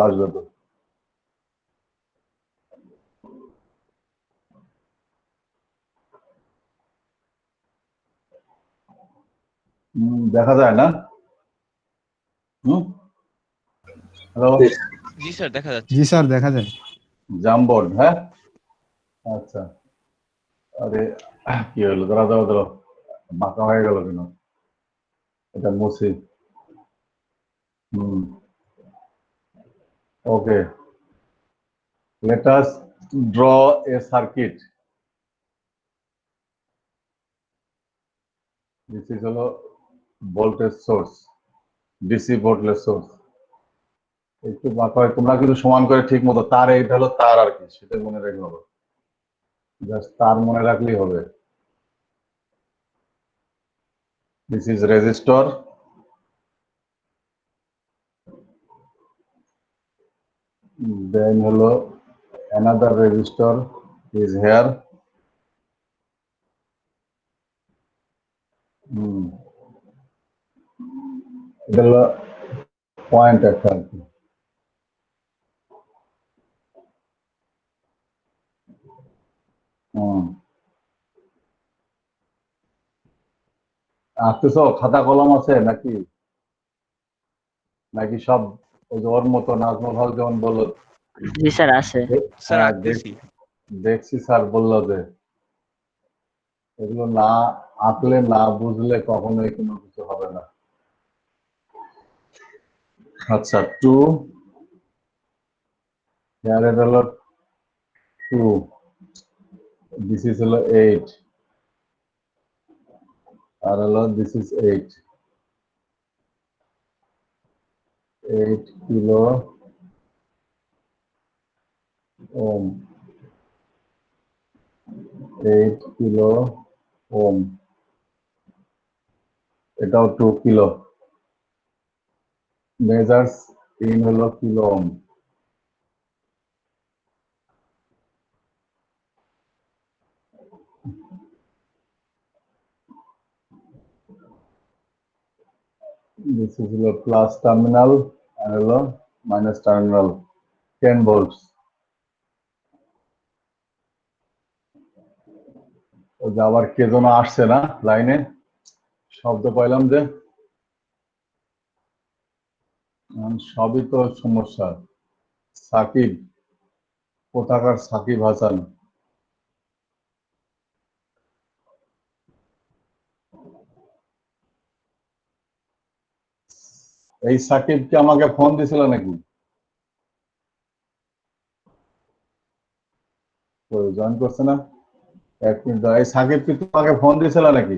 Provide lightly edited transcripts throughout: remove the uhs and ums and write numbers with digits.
আসবে তো। দেখা যায় না? হ্যালো, জি স্যার দেখা যাচ্ছে। জি স্যার দেখা যায়। জামবোর্ড, হ্যাঁ আচ্ছা। আরে কি হলো, ধরা ধরো ধরো, বাঁকা হয়ে গেল কেন? এটা মুছি। ওকে, let us draw a circuit. This is হলো voltage source, DC voltage source. একটু বাঁকা হয়, তোমরা কিন্তু সমান করে ঠিক মতো তার, এইটা হলো তার আর কি, সেটা মনে রাখলে হবে। জাস্ট তার মনে রাখলেই হবে। This is resistor. Then হলো another resistor is here. এটা হলো পয়েন্ট একটা আর কি। আসতেছ, খাতা কলম আছে নাকি? নাকি সব ওই যে ওর মতো নাজমুল হক যেমন বললো? জি স্যার আছে। স্যার হ্যাঁ, আঁকতেছি। দেখছি স্যার বললো যে এগুলো না আঁকলে, না বুঝলে কখনোই কোনো কিছু হবে না। আচ্ছা, 2 here হলো 2, this is হলো 8, আর হলো this is 8 kilo ohm, 8 kilo ohm, এটাও 2 কিলো, মেজার্স ইন হলো কিলো ওম। This is হলো প্লাস টার্মিনাল আর হলো মাইনাস টার্মিনাল, 10 ভোল্টস। ও যে আবার কে যেন আসছে না লাইনে, শব্দ পাইলাম যে। সবই তো সমস্যা। সাকিব, কোথাকার সাকিব হাসান? এই সাকিব কি আমাকে ফোন দিছিল নাকি? জয়েন করছে না? এক মিনিট দাঁড়াও। এই সাকিব কি তোমাকে ফোন দিছিল নাকি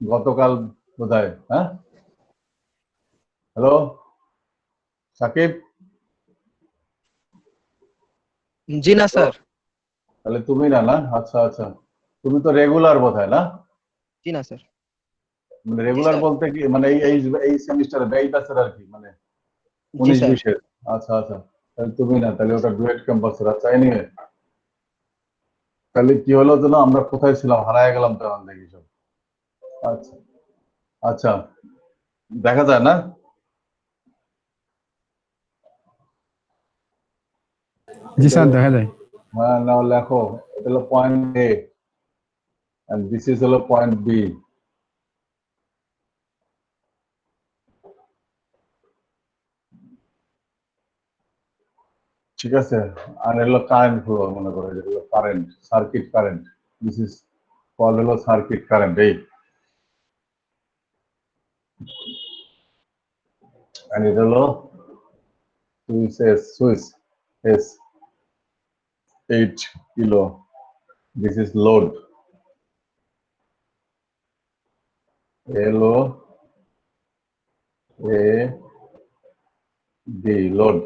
গতকাল বোধহয়? হ্যাঁ, হ্যালো সাকিব। জি না স্যার। তাহলে তুমি না? না, আচ্ছা আচ্ছা, তুমি তো রেগুলার বোধহয় না? জি না স্যার। মানে রেগুলার স্যার। বলতে কি, মানে এই এই সেমিস্টারে এই ব্যাচের আর কি, মানে জি 19 স্যার। 20 এর। আচ্ছা আচ্ছা, তাহলে তুমি না, তাহলে ওটা ডুয়েট ক্যাম্পাসের। আচ্ছা, এনিওয়ে, তাহলে কি হলো যেন, আমরা কোথায় ছিলাম, হারায় গেলাম তো এখন দেখি সব। আচ্ছা আচ্ছা, দেখা যায় না? জি স্যার দেখা যায়। হ্যাঁ, নাও লেখো, এটা হলো point A and this is হলো পয়েন্ট বি। ঠিক আছে, আর হলো কারেন্ট ফ্লো, মনে করো যেগুলো current, circuit current. This is call হলো সার্কিট কারেন্ট। এই and এটা হলো switch S 8 kilo. This is load, L O A D, load.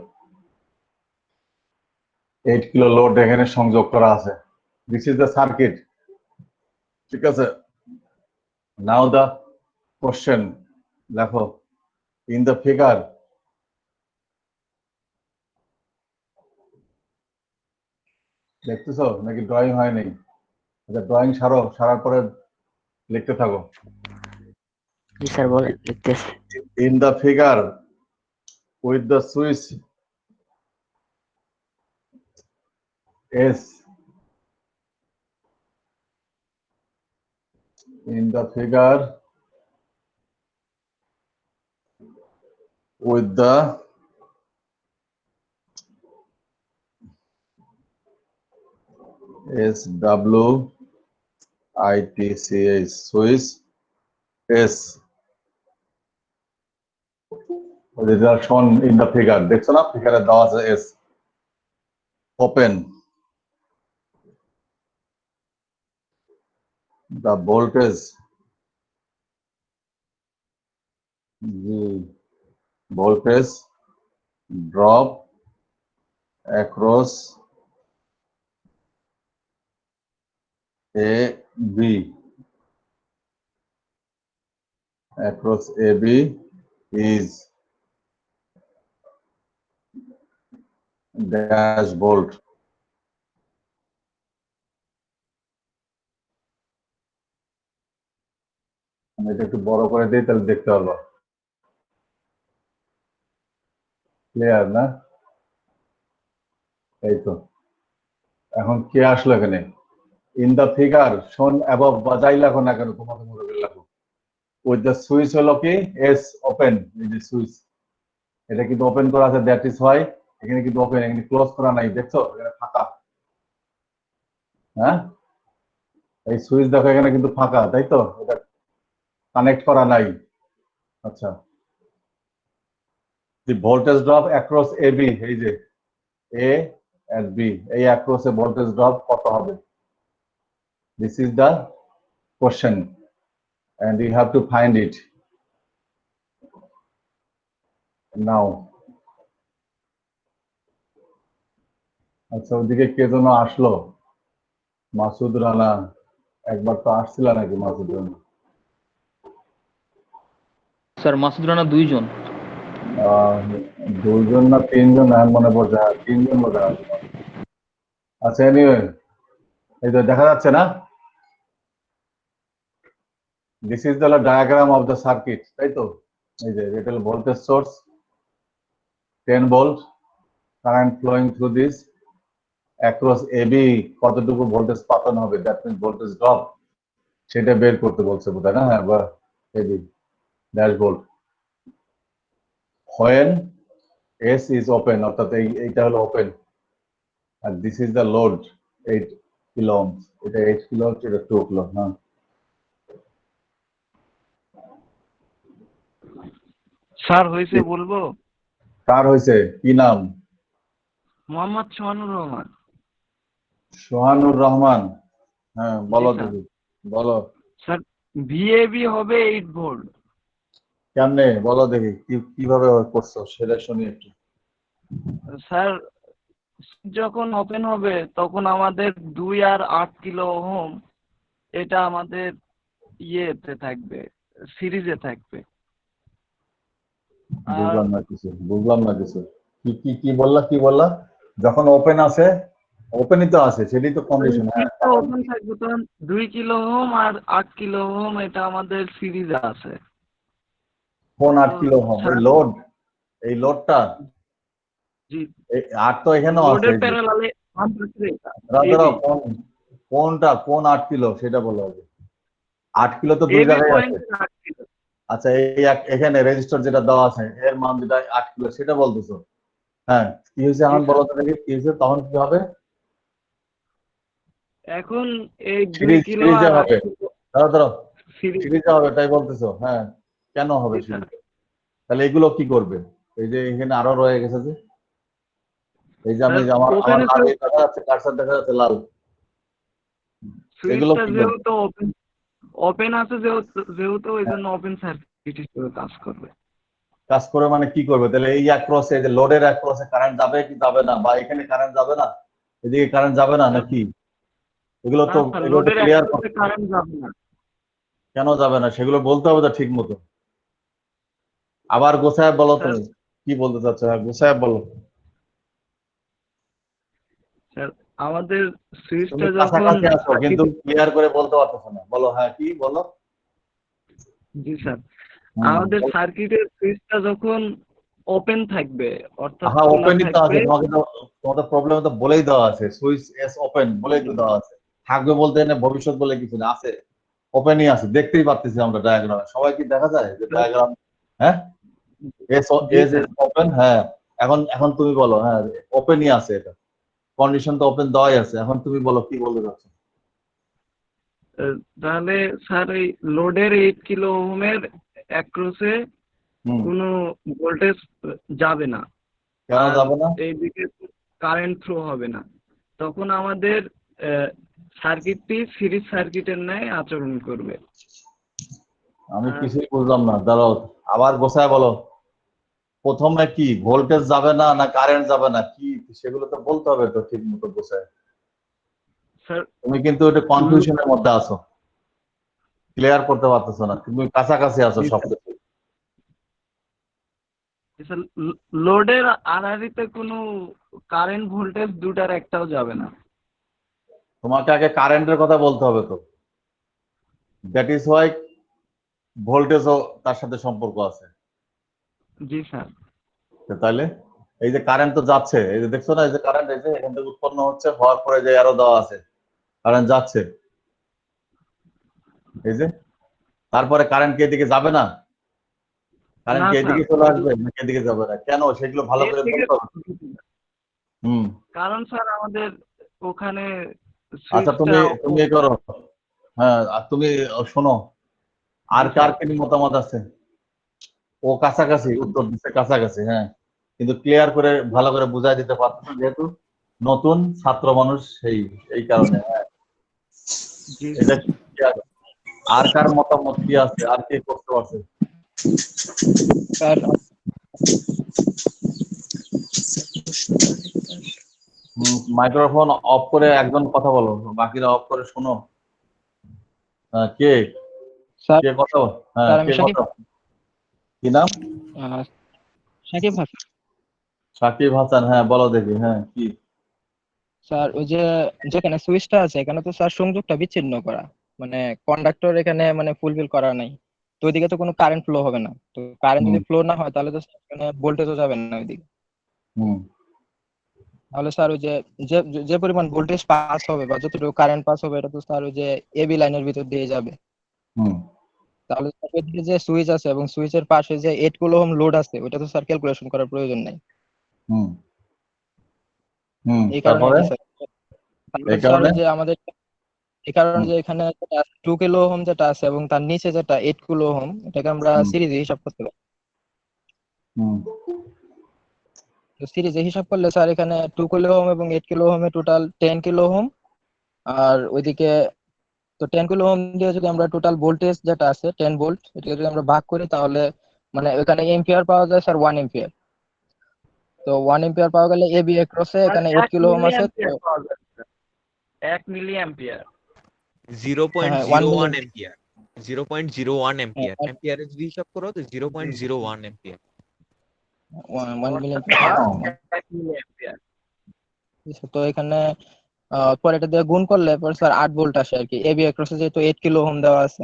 8 kilo load এখানে সংযোগ করা আছে। This is the circuit. ঠিক আছে, নাও দ্য কোশ্চেন, দেখো ইন দ্য ফিগার। দেখতেছো নাকি ড্রয়িং হয়নি? আচ্ছা, ড্রয়িং সারার পরে লিখতে থাকো। জি স্যার বলেন, লিখতেছি। In the figure, with the switch S in the figure with the SWITCH switch S যেটা shown in the figure, দেখছো না ফিগারে দেওয়া আছে S open the voltage drop across AB is dash volt. আমি এটা একটু বড় করে দিই তাহলে দেখতে পারবো। ক্লিয়ার না? এই তো এখন কে আসলো এখানে? ইন দ্য ফিগার শোন অ্যাবভ বা যাই লাগো না কেন তোমাকে মনে করে লাগো উইথ দ্য সুইচ হলো কি এস ওপেন, এই যে সুইচ এটা কিন্তু ওপেন করা আছে, দ্যাট ইজ হোয়াই এখানে কিন্তু ওপেন, এখানে ক্লোজ করা নাই, দেখছো এখানে ফাঁকা। হ্যাঁ এই সুইচ দেখো এখানে কিন্তু ফাঁকা, তাই তো এটা কানেক্ট করা নাই। আচ্ছা দি voltage drop across A B, এই যে এ এন্ড বি এই অ্যাক্রস এ ভোল্টেজ ড্রপ কত হবে? This is the question and you have to find it now. আচ্ছা ওদিকে কে যেন আসলো, মাসুদ রানা, একবার তো আসছিল নাকি মাসুদ রানা? স্যার মাসুদ রানা দুইজন। দুইজন না তিনজন মনে পড়ছে, তিনজন বোধ হয়। আচ্ছা এনিওয়ে এই তো দেখা যাচ্ছে না, this is the diagram of the circuit, তাই তো এই যে এটা হলো voltage source 10 volt current flowing through this across A B, কতটুকু ভোল্টেজ পাতন হবে, দ্যাট মিন্স ভোল্টেজ ড্রপ, সেটা বের করতে বলছে বোধহয় না? হ্যাঁ বা A B dash volt when S is open, অর্থাৎ এইটা হলো ওপেন আর this is the load 8 kilo ohm, এটা 8 কিলো ওহম, এটা 2 কিলো। হ্যাঁ স্যার হয়েছে বলবো? কার হয়েছে, কি নাম? মোহাম্মদ সোহানুর রহমান। সোহানুর রহমান, হ্যাঁ বলো জি, স্যার। দেখি বলো স্যার ভিএবি হবে 8 ভোল্ট। কেমনে বলো দেখি, কিভাবে করছো সেটা শুনি একটু। স্যার যখন ওপেন হবে তখন আমাদের 2 আর 8 কিলো ওহম এটা আমাদের ইয়েতে থাকবে, সিরিজে থাকবে। বুঝলাম না কিছু, বুঝলাম না কিছু, কি কি কি বললা, কি বললা? যখন ওপেন আছে, ওপেনই তো আছে, সেটাই তো কন্ডিশন। হ্যাঁ ওপেন থাকবে তখন 2 কিলো ওহম আর 8 কিলো ওহম এটা আমাদের সিরিজে আছে। কোন 8 কিলো ওহম? এই লোড, এই লোডটা জি, এই 8 তো এখানেও আছে, লোডের প্যারালালে কোনটা কোন 8 কিলো সেটা বলো আগে। 8 কিলো তো দুই জায়গায় আছে। আচ্ছা এই এখানে রেজিস্টার যেটা দেওয়া আছে এর মান যেটা 8 কিলো সেটা বলতেছো। হ্যাঁ কি হয়েছে এখন বলো তো দেখি, কি হয়েছে তখন কি হবে? এখন এই 2 কিলো সিরিজে আর হবে, ধরো ধরো সিরিজ। সিরিজে হবে তাই বলতেছো? হ্যাঁ কেন হবে সিরিজে? তাহলে এগুলো কি করবে? এই যে এখানে আরো রয়ে গেছে যে, এই যে আমি আমার আমার লাল দেখা যাচ্ছে, কার্সার দেখা যাচ্ছে লাল, এগুলো সুইচটা কি করবে? যেহেতু ওপেন আছে যেহেতু ওই জন্য ওপেন সার্কিট হিসেবে কাজ করবে। কাজ করে মানে কি করবে? তাহলে এই অ্যাক্রসে, এই যে লোডের অ্যাক্রসে কারেন্ট যাবে কি যাবে না, বা এখানে কারেন্ট যাবে না, এদিকে কারেন্ট যাবে না নাকি? এগুলো তো লোডের ক্লিয়ার অ্যাক্রসে কারেন্ট যাবে না। কেন যাবে না সেগুলো বলতে হবে তো ঠিক মতো। আবার গোসায় বলো, তুমি কি বলতে চাচ্ছ? হ্যাঁ গোসায় বলো। স্যার আমাদের তুমি সুইচটা যখন কাছাকাছি আসো কিন্তু ক্লিয়ার করে বলতে পারতেছো না, বলো হ্যাঁ কি বলো। জি স্যার, আমাদের সার্কিটের সুইচটা যখন ওপেন থাকবে, অর্থাৎ হ্যাঁ, খোলা ওপেনই তো থাকবে। আছে, তোমাদের প্রবলেমে তো বলেই দেওয়া আছে, সুইচ এস ওপেন বলেই তো দেওয়া আছে। থাকবে বলতে এনে ভবিষ্যৎ বলে কিছু না, আছে, ওপেনই আছে, দেখতেই পাচ্ছি আমরা ডায়াগ্রামে। সবাই কি দেখা যায় যে ডায়াগ্রাম? হ্যাঁ, S G S sir. Open, হ্যাঁ। এখন এখন তুমি বলো, হ্যাঁ ওপেনই আছে, এটা কন্ডিশন তো ওপেন দেওয়াই আছে। এখন তুমি বলো কি বলতে চাচ্ছ? তাহলে স্যার এই লোডের 8 কিলো ওহমের অ্যাক্রসে হুম, কোনো ভোল্টেজ যাবে না, কেন আর যাবে না? এইদিকে কারেন্ট থ্রো হবে না। তখন আমাদের সার্কিটটি সিরিজ সার্কিটের ন্যায় আচরণ করবে। আমি আর কিছুই বুঝলাম না, দাঁড়াও, আবার গোছায় বলো। প্রথমে কি ভোল্টেজ যাবে না, না কারেন্ট যাবে না, কি সেগুলো তো বলতে হবে তো ঠিক মতো গোছায়। স্যার তুমি কিন্তু এটা কনফিউশনের মধ্যে আছো, ক্লিয়ার করতে পারতেছো না, তুমি কাছাকাছি আছো সবকিছু। লোডের আড়াআড়িতে কোনো কারেন্ট ভোল্টেজ দুটার একটাও যাবে না। তোমাকে আগে কারেন্টের কথা বলতে হবে তো, দ্যাট ইজ হোয়াই ভোল্টেজও তার সাথে সম্পর্ক আছে। জি স্যার। তো তাহলে এই যে কারেন্ট তো যাচ্ছে, এই যে দেখছো না, এই যে কারেন্ট, এই যে এখান থেকে উৎপন্ন হচ্ছে, হওয়ার পরে যে আরো দেওয়া আছে, কারেন্ট যাচ্ছে, এই যে। তারপরে কারেন্ট কি এদিকে যাবে না? কারেন্ট না কি স্যার, এদিকে চলে আসবে নাকি এদিকে যাবে না? কেন, সেগুলো ভালো এর করে থেকে, বলতে হবে। হুম। কারণ স্যার আমাদের ওখানে আচ্ছা, সুইচটা তুমি তুমি করো, হ্যাঁ, আর তুমি শোনো, আর জি কার স্যার। কি মতামত আছে? ও কাছাকাছি উত্তর দিচ্ছে, কাছাকাছি, হ্যাঁ, কিন্তু ক্লিয়ার করে ভালো করে বুঝাই দিতে পারছে না, যেহেতু নতুন ছাত্র মানুষ, সেই এই কারণে। হ্যাঁ, জি এটা স্যার। কি আর কার মতামত কি আছে, আর কে করতে পারছে? স্যার মাইক্রোফোন অফ করে একজন কথা বলো, বাকিরা অফ করে শোনো। কে স্যার কে কথা হ্যাঁ, স্যার আমি কে সাকিব, কথা, কি নাম? আহ, সাকিব হাসান। সাকিব হাসান, হ্যাঁ বলো দেখি, হ্যাঁ কি? স্যার ওই যে যেখানে সুইচটা আছে এখানে তো স্যার সংযোগটা বিচ্ছিন্ন করা, মানে কন্ডাক্টর এখানে মানে ফুলফিল করা নাই। তো ওইদিকে তো কোনো কারেন্ট ফ্লো হবে না, তো কারেন্ট হুম যদি ফ্লো না হয় তাহলে তো মানে ভোল্টেজও যাবে না ওইদিকে। হুম তাহলে স্যার ওই যে যে যে পরিমাণ ভোল্টেজ পাস হবে বা যতটুকু কারেন্ট পাস হবে এটা তো স্যার ওই যে এবি লাইনের ভিতর দিয়ে যাবে। হুম তাহলে স্যার ওইদিকে যে সুইচ আছে এবং সুইচের পাশে যে 8 কিলো ওহম লোড আছে ওটা তো স্যার ক্যালকুলেশন করার প্রয়োজন নাই। হুম হুম এই কারণে আর তারপরে কি স্যার। তারপরে এই স্যার কারণে ওই যে আমাদের এই কারণে হুম যে এখানে 2 কিলো ওহম যেটা আছে এবং তার নিচে যেটা 8 কিলো ওহম এটাকে আমরা হুম সিরিজে হিসাব করতে পারি। হুম তো সিরিজে হিসাব করলে স্যার এখানে 2 কিলো ওহম এবং 8 কিলো ওহমে টোটাল 10 কিলো ওহম। আর ওইদিকে তো 10 কিলো ওহম দিয়ে যদি আমরা টোটাল ভোল্টেজ যেটা আছে 10 ভোল্ট এটাকে যদি আমরা ভাগ করি তাহলে মানে ওখানে এম্পিয়ার পাওয়া যায় স্যার 1 এম্পিয়ার। তো 1 এম্পিয়ার পাওয়া গেলে এবি এক্রসে আর এখানে 8 এক কিলো ওহম মিলি আছে তো অ্যাম্পিয়ার পাওয়া যাবে sir. 1 milli ampere. Zero point 1 zero milli one ampere 0.01 ampere এম্পিয়ারে যদি হিসাব করো তো 0.01 এম্পিয়ার। 1 মিলি অর্থাৎ অ্যাম্পিয়ার। 1 milli ampere. তো এখানে পরে এটা দিয়ে গুণ করলে পরে স্যার 8 ভোল্ট আসে আর কি, এবি এক্রসে যেহেতু 8 কিলো ওহম দেওয়া আছে।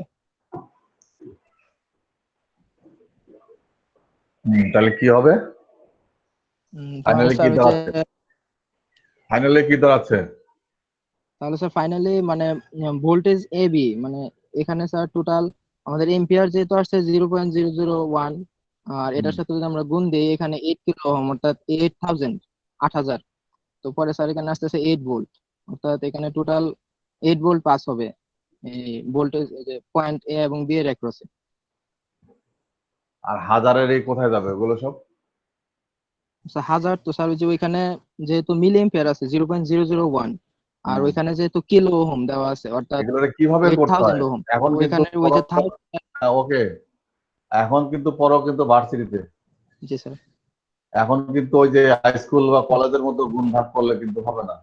তাহলে কি হবে? তাহলে ফাইনালি কি স্যার ওই যে দাঁড়াচ্ছে? ফাইনালি কি দাঁড়াচ্ছে? তাহলে স্যার ফাইনালি মানে ভোল্টেজ এবি মানে এখানে স্যার টোটাল আমাদের এম্পিয়ার যেহেতু আসছে 0.001 আর হুম, এটার সাথে যদি আমরা গুণ দিই এখানে 8 কিলো ওহম অর্থাৎ 8000 8000। তো পরে স্যার এখানে আসতেছে 8 ভোল্ট অর্থাৎ এখানে টোটাল 8 ভোল্ট পাস হবে এই ভোল্টেজ যে পয়েন্ট এ এবং বি এর অ্যাক্রসে। আর হাজারের এই কোথায় যাবে ওগুলো সব? স্যার হাজার তো স্যার ওই যে ওইখানে যেহেতু মিলি এম্পিয়ার আছে 0.001 আর হুম, ওইখানে যেহেতু কিলো ওহম দেওয়া আছে অর্থাৎ এগুলো কিভাবে করতে 8000 হয়? ওহম। তো এখন কিন্তু ওইখানে ওই যে ওকে, এখন কিন্তু পড়ো কিন্তু ভার্সিটিতে, জি স্যার। এখন কিন্তু ওই যে হাই স্কুল বা কলেজের মতো গুণ ভাগ করলে কিন্তু হবে না,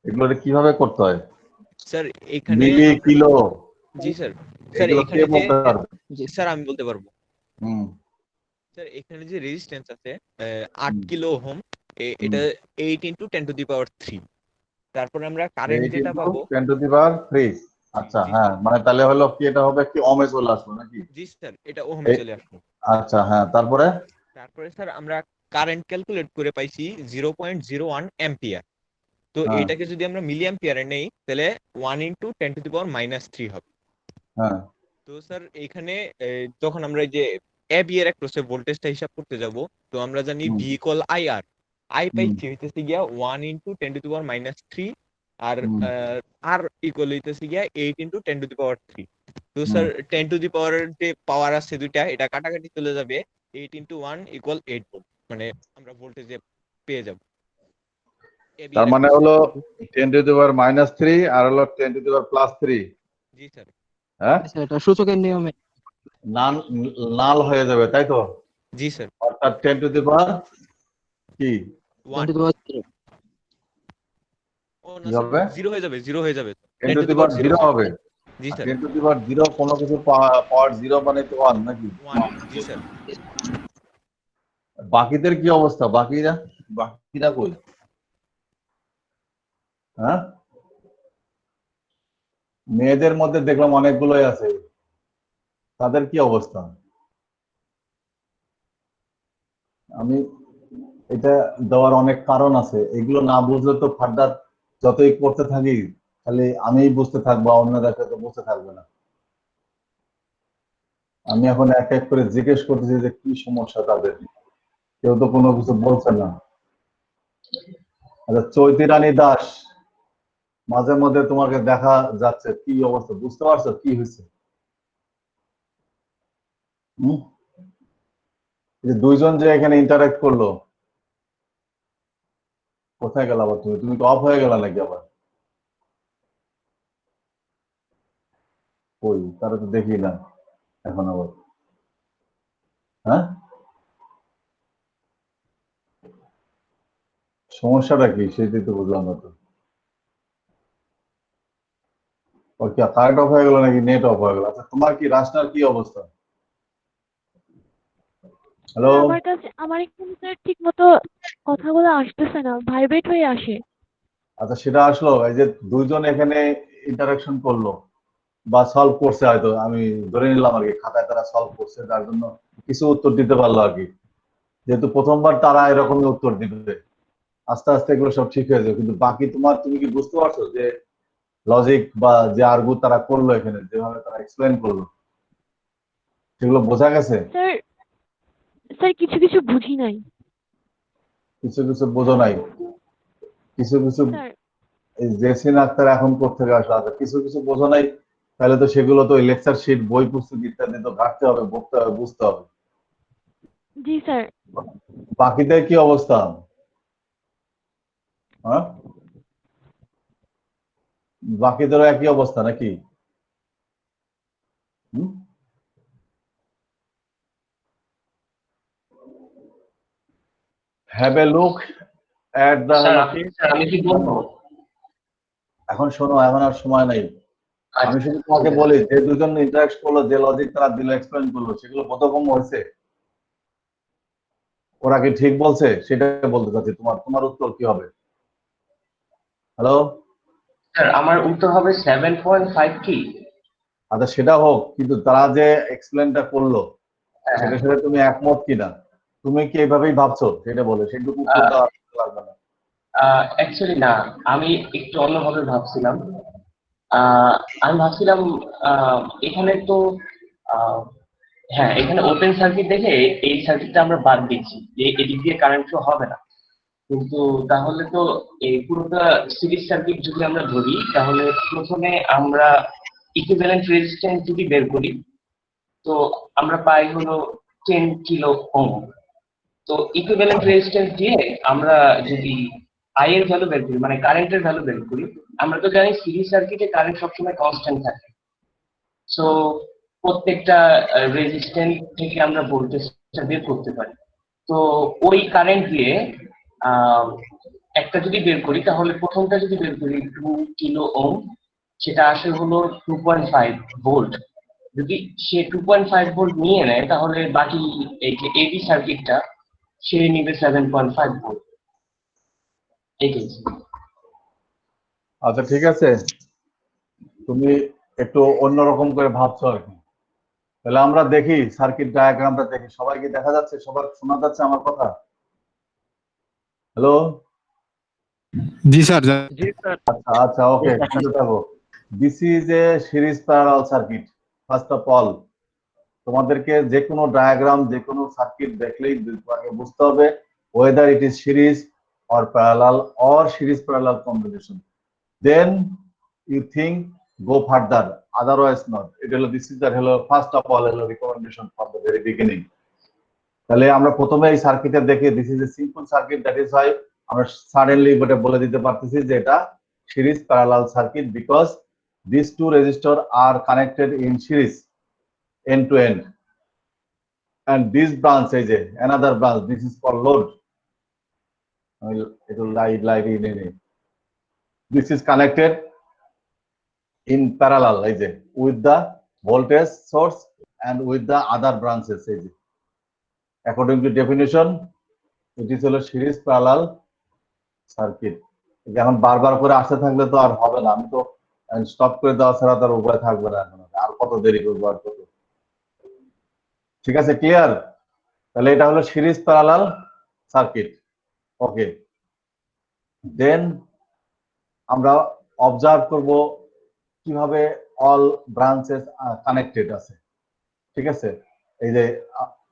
এগুলো কিভাবে করতে হয়? স্যার এখানে মিলি, আমরা কিলো, জি স্যার। স্যার এগুলো কে এখানে যে বলতে পারবে? জি স্যার আমি বলতে পারবো। হুম স্যার এখানে যে রেজিস্ট্যান্স আছে 8 হুম কিলো ওহম হুম এটা 8 ইন্টু 10⁻³ তারপরে আমরা কারেন্ট 8 যেটা ইন্টু পাবো 10⁻³ আচ্ছা, জি হ্যাঁ, মানে তাহলে হলো কি, এটা হবে কি ওহমে চলে আসলো নাকি? জি স্যার এটা ওহমে এই চলে আসবে। আচ্ছা, হ্যাঁ, তারপরে তারপরে স্যার আমরা কারেন্ট ক্যালকুলেট করে পাইছি 0.01 অ্যাম্পিয়ার। তো হ্যাঁ এটাকে যদি আমরা মিলি অ্যাম্পিয়ারে নেই তাহলে 1 × 10⁻³ হবে। হ্যাঁ তো স্যার এইখানে যখন আমরা এই যে এবি এর অ্যাক্রসে ভোল্টেজটা হিসাব করতে যাব, তো আমরা জানি হুম, ভি ইকুয়াল আইআর। আই হুম, পাইছি হইতেছে গিয়া 1 × 10⁻³ আর হুম, আর ইকুয়াল হইতেছে গিয়া 8 × 10⁻³ তো হুম। স্যার 10⁻³ যে পাওয়ার আছে দুইটা, এটা কাটাকাটি চলে যাবে, 8 × 1 = 8 ভোল্ট, মানে আমরা ভোল্টেজে পেয়ে যাব এবি তার এর মানে অ্যাক্রসে। হলো 10⁻³ আর হলো 10⁻+3। জি স্যার। হ্যাঁ, স্যার এটা সূচকের নিয়মে নাল নাল হয়ে যাবে তাই তো, জি স্যার। অর্থাৎ 10⁻, কি 1 10⁻0 ও না কি স্যার, হবে, 0 হয়ে যাবে, 0 হয়ে যাবে, 10⁻0 10⁻0 স্যার। হবে। জি আর স্যার। 10⁻0 কোনো কিছু পাওয়ার 0 মানে তো 1 নাকি? 1, জি স্যার। বাকিদের কি অবস্থা, বাকিরা কই? হ্যাঁ, মেয়েদের মধ্যে দেখলাম অনেকগুলোই আছে, তাদের কি অবস্থা? আমি এটা দেওয়ার অনেক কারণ আছে, এগুলো না বুঝলে তো ফার্দার যতই করতে থাকি খালি আমিই বুঝতে থাকবো, অন্যরা তো বুঝতে থাকবে না। আমি এখন এক এক করে জিজ্ঞেস করতেছি যে কি সমস্যা তাদের, কেউ তো কোনো কিছু বলছে না। আচ্ছা, চৈতি রানী দাস, মাঝে মধ্যে তোমাকে দেখা যাচ্ছে, কি অবস্থা, বুঝতে পারছো কি হয়েছে? হম, এই যে দুইজন যে এখানে ইন্টারাক্ট করলো, কোথায় গেল আবার তুমি? তুমি তো অফ হয়ে গেল নাকি আবার? কই, তারা তো দেখি না এখন আবার। হ্যাঁ, সমস্যাটা কি সেটাই তো বুঝলাম না তো। ওর কি কারেন্ট অফ হয়ে গেল নাকি নেট অফ হয়ে গেল? আচ্ছা, তোমার কি রাশনার কি অবস্থা? হ্যালো, স্যার আমার এখানে স্যার ঠিক মতো কথাগুলো আসতেছে না, ভাইব্রেট হয়ে আসে। আচ্ছা সেটা আসলো, এই যে দুইজন এখানে ইন্টারাকশন করলো বা সলভ করছে, হয়তো আমি ধরে নিলাম আর কি, খাতায় তারা সলভ করছে, যার জন্য কিছু উত্তর দিতে পারলো আর কি। যেহেতু প্রথমবার তারা এরকমই উত্তর দিবে, আস্তে আস্তে এগুলো সব ঠিক হয়ে যাবে। কিন্তু বাকি তুমি কি বুঝতে পারছো যে লজিক বা যে আর্গু তারা করলো এখানে, যেভাবে তারা এক্সপ্লেন করলো, সেগুলো বোঝা গেছে? স্যার স্যার কিছু কিছু বুঝি নাই। কিছু কিছু বোঝো নাই, কিছু কিছু। স্যার এই জেসিন আক্তার এখন কোথেকে আসলো? আচ্ছা, কিছু কিছু বোঝো নাই, তাহলে তো সেগুলো তো লেকচার শিট, বই পুস্তক ইত্যাদি তো ঘাটতে হবে, পড়তে হবে, বুঝতে হবে। জি স্যার। বাকিদের কি অবস্থা? হ্যাঁ, বাকিদেরও একই অবস্থা নাকি? হুম, have a look at the sir আমি কি বলবো? এখন শোনো, এখন আর সময় নাই। আমি আচ্ছা, শুধু তোমাকে ঠিক আছে। বলি, যে দুজন ইন্টারেক্ট করলো, যে লজিক তারা দিল, এক্সপ্লেন করলো, সেগুলো বোধগম্য হয়েছে? ওরা কি ঠিক বলছে সেটা বলতে চাচ্ছি, তোমার তোমার উত্তর কি হবে? হ্যালো, স্যার আমার উত্তর হবে 7.5 কি? আচ্ছা সেটা হোক, কিন্তু তারা যে এক্সপ্লেনটা করলো হ্যাঁ, সেটার সাথে তুমি একমত কিনা, তুমি কি এইভাবেই ভাবছো সেটা বলে, সেটুকু হ্যাঁ। উত্তরটা লাগবে না। অ্যাকচুয়ালি না, আমি একটু অন্যভাবে ভাবছিলাম। আহ, আমি ভাবছিলাম আহ, এখানে তো আহ, হ্যাঁ, এখানে ওপেন সার্কিট দেখে এই সার্কিটটা আমরা বাদ দিচ্ছি, যে এদিক দিয়ে কারেন্ট ফ্লো হবে না। কিন্তু তাহলে তো এই পুরোটা সিরিজ সার্কিট যদি আমরা ধরি, তাহলে প্রথমে আমরা ইকুইভ্যালেন্ট রেজিস্ট্যান্স যদি বের করি, তো আমরা পাই হলো 10 কিলো ওহম। তো ইকুইভ্যালেন্ট রেজিস্ট্যান্স দিয়ে আমরা যদি আই এর ভ্যালু বের করি, মানে কারেন্টের ভ্যালু বের করি, আমরা তো জানি সিরিজ সার্কিটে কারেন্ট সবসময় কনস্ট্যান্ট থাকে। সো প্রত্যেকটা রেজিস্ট্যান্স থেকে আমরা ভোল্টেজটা বের করতে পারি। তো ওই কারেন্ট দিয়ে আহ, একটা যদি বের করি, তাহলে প্রথমটা যদি বের করি 2 কিলো ওহম, সেটা আসে হলো 2.5 ভোল্ট। যদি সে 2.5 ভোল্ট নিয়ে নেয়, তাহলে বাকি এই যে এবি সার্কিটটা সে নিবে 7.5 ভোল্ট। এটাই। আচ্ছা ঠিক আছে, তুমি একটু অন্যরকম করে ভাবছো আর কি। তাহলে আমরা দেখি সার্কিট ডায়াগ্রামটা দেখি, সবাইকে দেখা যাচ্ছে, সবার শোনা যাচ্ছে আমার কথা? হ্যালো? জি স্যার জি স্যার। আচ্ছা, ওকে, শুনতে থাকো। This is A series parallel circuit. First of all তোমাদেরকে যে কোনো ডায়াগ্রাম, যে কোনো সার্কিট দেখলেই আগে বুঝতে হবে whether it is series or parallel or series parallel combination. Then you think go further, otherwise not. এটা হলো দিস ইজ দ্য হলো ফার্স্ট অফ অল হলো recommendation for the very beginning. তাহলে আমরা প্রথমে এই সার্কিটে দেখি this is a simple circuit, that is why আমরা সাডেনলি এটা বলে দিতে পারতেছি যে এটা series parallel circuit, because this two resistor are connected in series end to end, and this branch is another branch, this is called load. It will light in this is connected in parallel with the voltage source and with the other branches. According to definition, it is a series parallel circuit. এখন বারবার করে আসতে থাকলে তো আর হবে না, আমি তো স্টপ করে দেওয়া ছাড়া তার উপায় থাকবে না, এখন আর কত দেরি করবো আর কত। ঠিক আছে, ক্লিয়ার? তাহলে এটা হলো সিরিজ প্যারালাল সার্কিট। ওকে, দেন আমরা অবজার্ভ করব কিভাবে অল ব্রাঞ্চেস কানেক্টেড আছে। ঠিক আছে, এই যে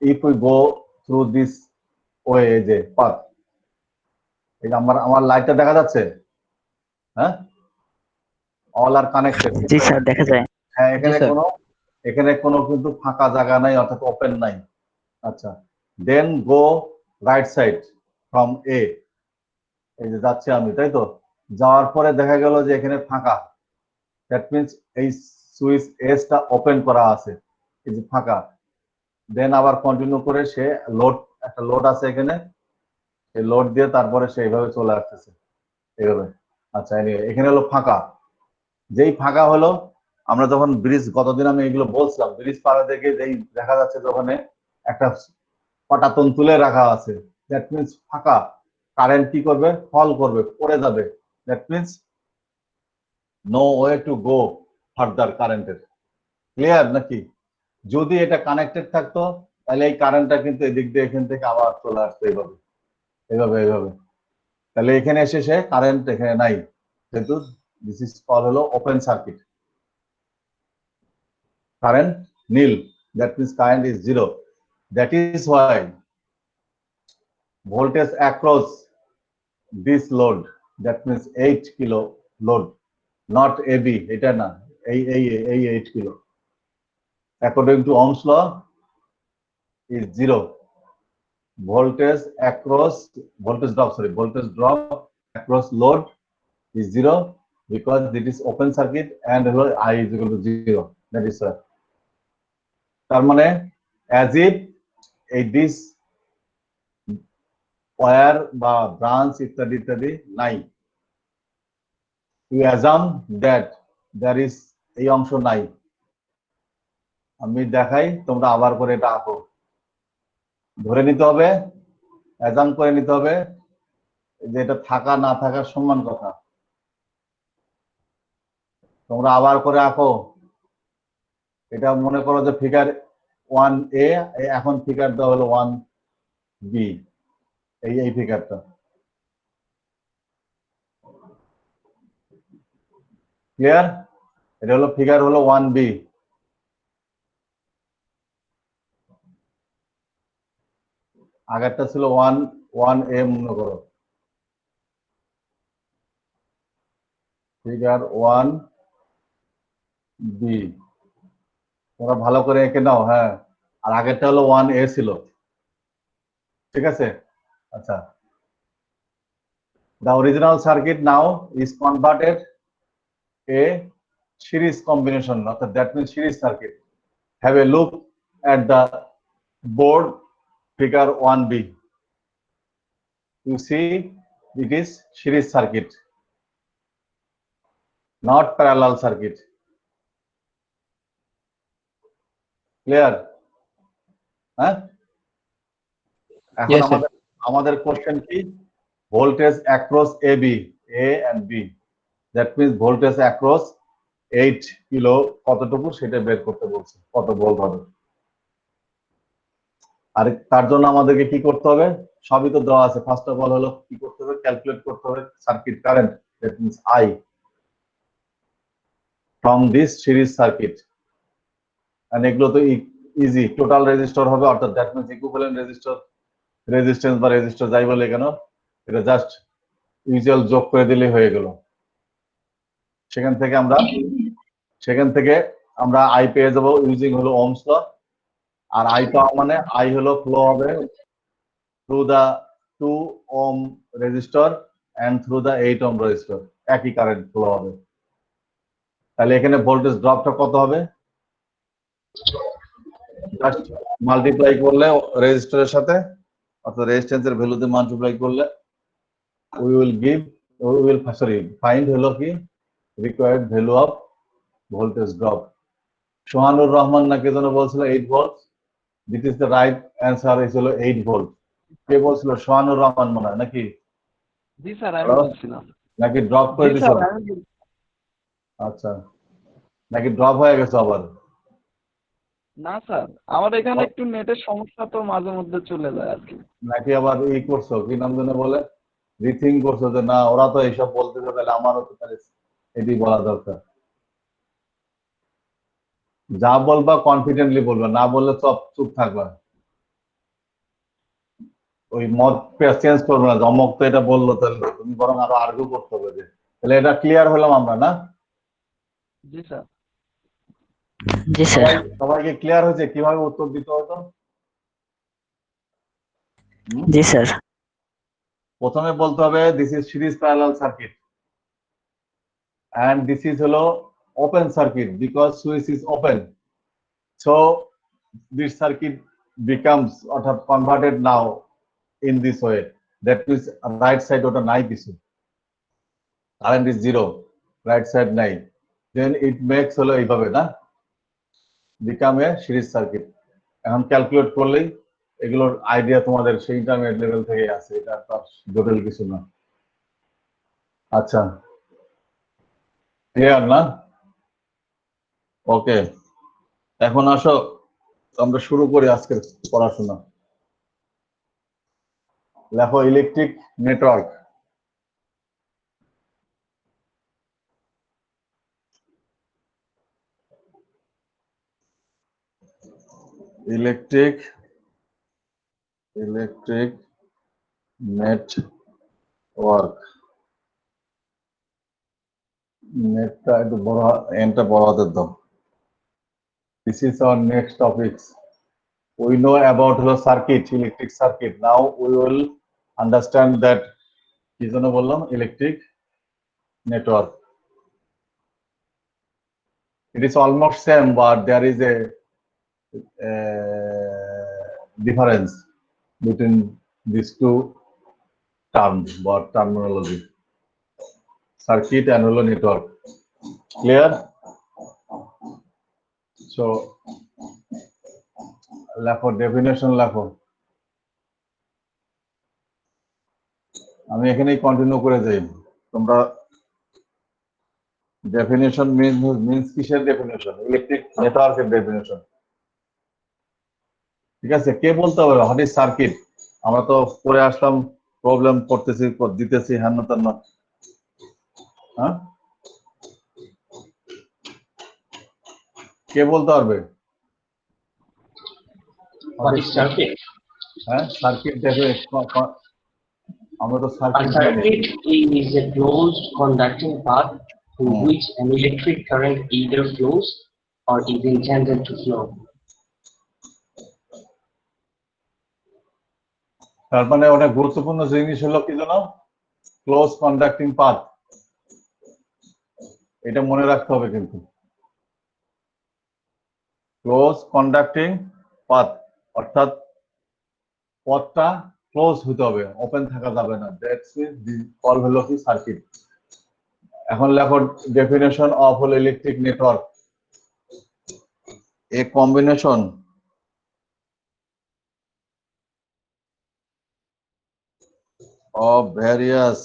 if we go through this way, এই যে পাথ, এই যে আমার লাইটটা দেখা যাচ্ছে? হ্যাঁ, all are connected. G sir, দেখা যায়। হ্যাঁ, জি স্যার। এখানে কোনো কিন্তু ফাঁকা জায়গা নাই, অর্থাৎ ওপেন নাই। আচ্ছা, then go right side from a, এই যে যাচ্ছি আমি, তাই তো? যাওয়ার পরে দেখা গেল যে এখানে ফাঁকা, দ্যাট মিনস এই সুইচ এসটা ওপেন করা আছে, এই যে ফাঁকা। দেন আবার কন্টিনিউ করে সে একটা লোড আছে এখানে, এই লোড দিয়ে তারপরে সে এইভাবে চলে আসতেছে এইভাবে। আচ্ছা, এখানে হলো ফাঁকা। যেই ফাঁকা হলো, আমরা যখন ব্রিজ, গতদিন আমি এগুলো বলছিলাম, ব্রিজ পাড়া থেকে যেই দেখা যাচ্ছে যে ওখানে একটা পটাতন তুলে রাখা আছে, দ্যাট মিনস ফাঁকা। কারেন্ট কি করবে? ফল করবে, পড়ে যাবে। That means no way to go further কারেন্টের। ক্লিয়ার নাকি? যদি এটা কানেক্টেড থাকতো তাহলে এই কারেন্টটা কিন্তু এদিক দিয়ে এখান থেকে আবার চলে আসতো এইভাবে এইভাবে। তাহলে এখানে এসে সে কারেন্ট এখানে নাই, যেহেতু দিস ইজ কল হলো open circuit. Current nil, that means current is zero. That is why voltage across this load, that means 8 kilo load, not AB, এটা না, এই 8 kilo, according to Ohm's law is zero. Voltage drop across load is zero, because it is open circuit and I is equal to zero. That is why, তার মানে as if this wire বা branch ইত্যাদি নাই, you assume that there is, এই অংশ নাই। আমি দেখাই, তোমরা আবার করে এটা আঁকো। ধরে নিতে হবে, অ্যাজাম করে নিতে হবে যে এটা থাকা না থাকার সমান কথা। তোমরা আবার করে আঁকো। এটা মনে করো যে ফিগার 1A, এখন ফিগার দেওয়া হলো 1B, এই ফিগারটা। ক্লিয়ার? এটা হলো ফিগার হলো 1B। আগেরটা ছিল 1A মনে করো, ফিগার 1B। তোমরা ভালো করে এঁকে নাও। হ্যাঁ, আর আগেরটা হলো 1A ছিল। ঠিক আছে, আচ্ছা। The original circuit now is converted a series combination, that means series circuit. Have a look at the board, figure 1B. You see, it is series circuit, not parallel circuit. Clear? হ্যাঁ, এখন Yes, sir. আমাদের question কি? Voltage across AB, A and B, that means voltage across 8 kilo কতটুকু সেটা বের করতে বলছে, কত ভোল্ট হবে। আর তার জন্য আমাদেরকে কি করতে হবে? সবই তো দেওয়া আছে। ফার্স্ট অফ অল হলো কি করতে হবে? ক্যালকুলেট করতে হবে circuit current, that means I, from this series circuit. And এগুলো তো ইজি। টোটাল রেজিস্টর হবে, অর্থাৎ that means equivalent resistor, resistance বা রেজিস্টর যাই বলে কেন, এটা জাস্ট ইউজুয়াল যোগ করে দিলেই হয়ে গেল। সেখান থেকে আমরা আই পেয়ে যাবো ইউজিং হলো ওহমস ল। আর আই পাওয়া মানে আই হলো ফ্লো হবে through the 2 ohm resistor and through the 8 ohm resistor, একই কারেন্ট ফ্লো হবে। তাহলে এখানে ভোল্টেজ ড্রপটা কত হবে? জাস্ট মাল্টিপ্লাই করলে রেজিস্টরের সাথে, অর্থাৎ রেজিস্ট্যান্সের ভ্যালু দিয়ে মাল্টিপ্লাই করলে we will find হলো কি required value of voltage drop. Sohanur Rahman না কে যেন বলছিল 8 volt. This is the right answer, is হলো 8 ভোল্ট। কে বলছিল? সোহানুর রহমান মনে হয় নাকি? জি স্যার, আমি Hello? বলছিলাম। নাকি ড্রপ করে জি দিছো? স্যার, আমি আচ্ছা, নাকি ড্রপ হয়ে গেছে আবার? না স্যার, আমার এখানে একটু নেটের সমস্যা, তো মাঝে মধ্যে চলে যায় আর কি। নাকি আবার করছো, কি নাম যেন বলে, রিথিঙ্ক করছো যে না ওরা তো এইসব বলতেছে, তাহলে আমারও তো তাহলে এটি বলা দরকার। যা বলবা কনফিডেন্টলি বলবা, না বললে চুপ থাকবা। ওই মত চেঞ্জ করবে না, অমক তো এটা বললো, তাহলে তুমি বরং আরো আর্গু করতে হবে যে। তাহলে এটা ক্লিয়ার হলাম আমরা না? জি স্যার। জি স্যার। সবাইকে ক্লিয়ার হয়েছে কিভাবে উত্তর দিতে হতো? জি স্যার। প্রথমে বলতে হবে this is series parallel circuit and this is হলো open circuit because switch is open, so this circuit becomes অর্থাৎ converted now in this way, that means right side ওটা নাই কিছু, current is zero, right side নাই, then it makes হলো এইভাবে না, become a series circuit. এখন calculate করলেই এগুলোর আইডিয়া তোমাদের সেই ইন্টারমিডিয়েট লেভেল থেকে আছে, এটা তার জটিল কিছু না। আচ্ছা, ক্লিয়ার না? ওকে, এখন আসো আমরা শুরু করি আজকের পড়াশোনা। লেখো ইলেকট্রিক নেটওয়ার্ক। Electric network. নেটটা একটু বড়, এনটা বড় হাতের দাও। This is our next topics. We know about the circuit, electric circuit. Now we will understand that কি যেন বললাম, electric network. It is almost same, but there is a difference between these two terms or terminology. Circuit and holo network. Clear? So, লেখো definition লেখো। আমি এখানেই continue করে যাই। তোমরা ডেফিনেশন মিন্স কিসের ডেফিনেশন? ইলেকট্রিক নেটওয়ার্কের ডেফিনেশন। ঠিক আছে, কে বলতে হবে হোয়াট ইজ সার্কিট? আমরা তো পরে আসলাম, প্রবলেম করতেছি, দিতেছি, হ্যান তেন। হ্যাঁ, কে বলতে পারবে? What is circuit? হ্যাঁ, সার্কিট আমরা তো A সার্কিট জানি। circuit is a closed conducting path through which an electric current either flows or is intended to flow. তার মানে অনেক গুরুত্বপূর্ণ জিনিস হলো কি জানো? Close conducting path. এটা মনে রাখতে হবে কিন্তু। ক্লোজ কন্ডাক্টিং পাথ অর্থাৎ পথটা ক্লোজ হতে হবে, ওপেন থাকা যাবে না। দ্যাটস কল হলো কি সার্কিট। এখন লেখো ডেফিনেশন অফ হলো electric network. A combination of various